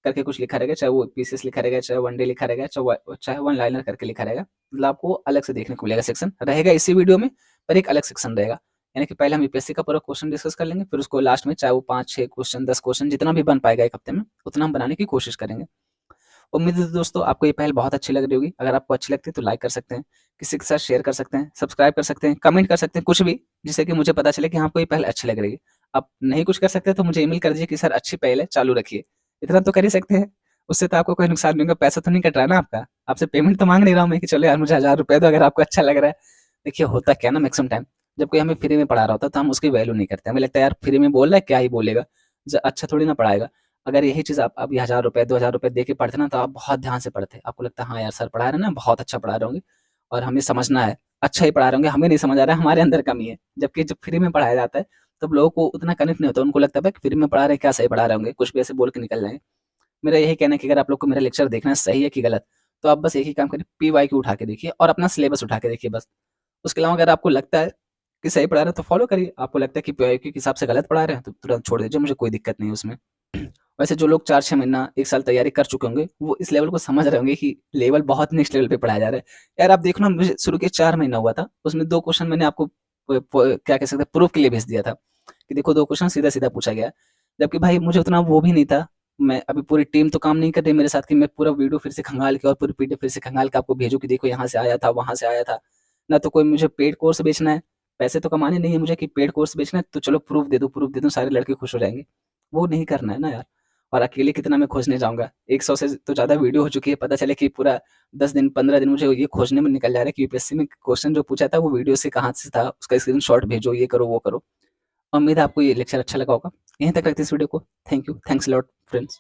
करके कुछ लिखा रहेगा, चाहे वो पीसीएस लिखा रहेगा, चाहे वनडे लिखा रहेगा, चाहे वन लाइनर करके लिखा रहेगा। मतलब आपको अलग से देखने को मिलेगा, सेक्शन रहेगा इसी वीडियो में, पर एक अलग सेक्शन रहेगा। यानी कि पहले हम यूपीएससी का पूरा क्वेश्चन डिस्कस कर लेंगे, फिर उसको लास्ट में चाहे वो 5-6 क्वेश्चन, 10 क्वेश्चन जितना भी बन पाएगा 1 हफ्ते में, उतना हम बनाने की कोशिश करेंगे। उम्मीद है दोस्तों आपको ये पहल बहुत अच्छी लग रही होगी। अगर आपको अच्छी लगती है तो लाइक कर सकते हैं, किसी के साथ शेयर कर सकते हैं, सब्सक्राइब कर सकते हैं, कमेंट कर सकते हैं, कुछ भी, जिससे कि मुझे पता चले कि हाँ, आपको ये पहल अच्छी लग रही है। आप नहीं कुछ कर सकते तो मुझे ईमेल कर दीजिए कि सर अच्छी पहल है, चालू रखिए। इतना तो कर ही सकते हैं, उससे तो आपको कोई नुकसान नहीं होगा, पैसा तो नहीं कट रहा है ना आपका। आपसे पेमेंट तो माँग नहीं रहा हूँ मैं कि चलो यार मुझे ₹1000 दो अगर आपको अच्छा लग रहा है। देखिए होता क्या है ना, मैक्सिमम टाइम जब कोई हमें फ्री में पढ़ा रहा होता है तो हम उसकी वैल्यू नहीं करते। हमें लगता है यार फ्री में बोल रहा है, क्या ही बोलेगा, अच्छा थोड़ी ना पढ़ाएगा। अगर यही चीज़ आप अभी ₹1000 ₹2000 दे के पढ़ते ना, तो आप बहुत ध्यान से पढ़ते। आपको लगता है हाँ यार सर पढ़ा रहे हैं ना, बहुत अच्छा पढ़ा रहे होंगे और हमें समझना है, अच्छा ही पढ़ा रहे होंगे, हमें नहीं समझ आ रहा है, हमारे अंदर कमी है। जबकि जब फ्री में पढ़ाया जाता है तब लोगों को उतना कनेक्ट नहीं होता, उनको लगता है भाई फ्री में पढ़ा रहे हैं, क्या सही पढ़ा रहे होंगे, कुछ भी ऐसे बोल के निकल जाएँगे। मेरा यही कहना है कि अगर आप लोग को मेरा लेक्चर देखना है सही है कि गलत, तो आप बस एक ही काम करिए, पीवाईक्यू उठा के देखिए और अपना सिलेबस उठा के देखिए बस। उसके अलावा अगर आपको लगता है कि सही पढ़ा रहे हैं तो फ़ॉलो करिए, आपको लगता है कि पीवाईक्यू के हिसाब से गलत पढ़ा रहे हैं तो तुरंत छोड़ दीजिए, मुझे कोई दिक्कत नहीं है उसमें। वैसे जो लोग 4-6 महीना, 1 साल तैयारी कर चुके होंगे, वो इस लेवल को समझ रहे होंगे कि लेवल बहुत नेक्स्ट लेवल पे पढ़ाया जा रहा है। यार आप देखो ना, मुझे शुरू के 4 महीना हुआ था, उसमें 2 क्वेश्चन मैंने आपको क्या कह सकते हैं, प्रूफ के लिए भेज दिया था कि देखो 2 क्वेश्चन सीधा-सीधा पूछा गया है। जबकि भाई मुझे उतना वो भी नहीं था, मैं अभी पूरी टीम तो काम नहीं कर रही मेरे साथ कि मैं पूरा वीडियो फिर से खंगाल के और पूरी पीडीएफ फिर से खंगाल के आपको भेजूँ कि देखो यहाँ से आया था, वहाँ से आया था। ना तो कोई मुझे पेड कोर्स बेचना है, पैसे तो कमाने नहीं है मुझे कि पेड कोर्स बेचना है तो चलो प्रूफ दे दूँ, सारे लड़के खुश हो जाएँगे। वो नहीं करना है ना यार। और अकेले कितना मैं खोजने जाऊँगा? 100 से तो ज़्यादा वीडियो हो चुकी है, पता चले कि पूरा 10 दिन, 15 दिन मुझे ये खोजने में निकल जा रहा है कि यूपीएससी में क्वेश्चन जो पूछा था वो वीडियो से कहाँ से था, उसका स्क्रीनशॉट भेजो, ये करो, वो करो। उम्मीद है आपको ये लेक्चर अच्छा लगा होगा। यहीं तक रखते हैं इस वीडियो को। Thank you. Thanks a lot friends.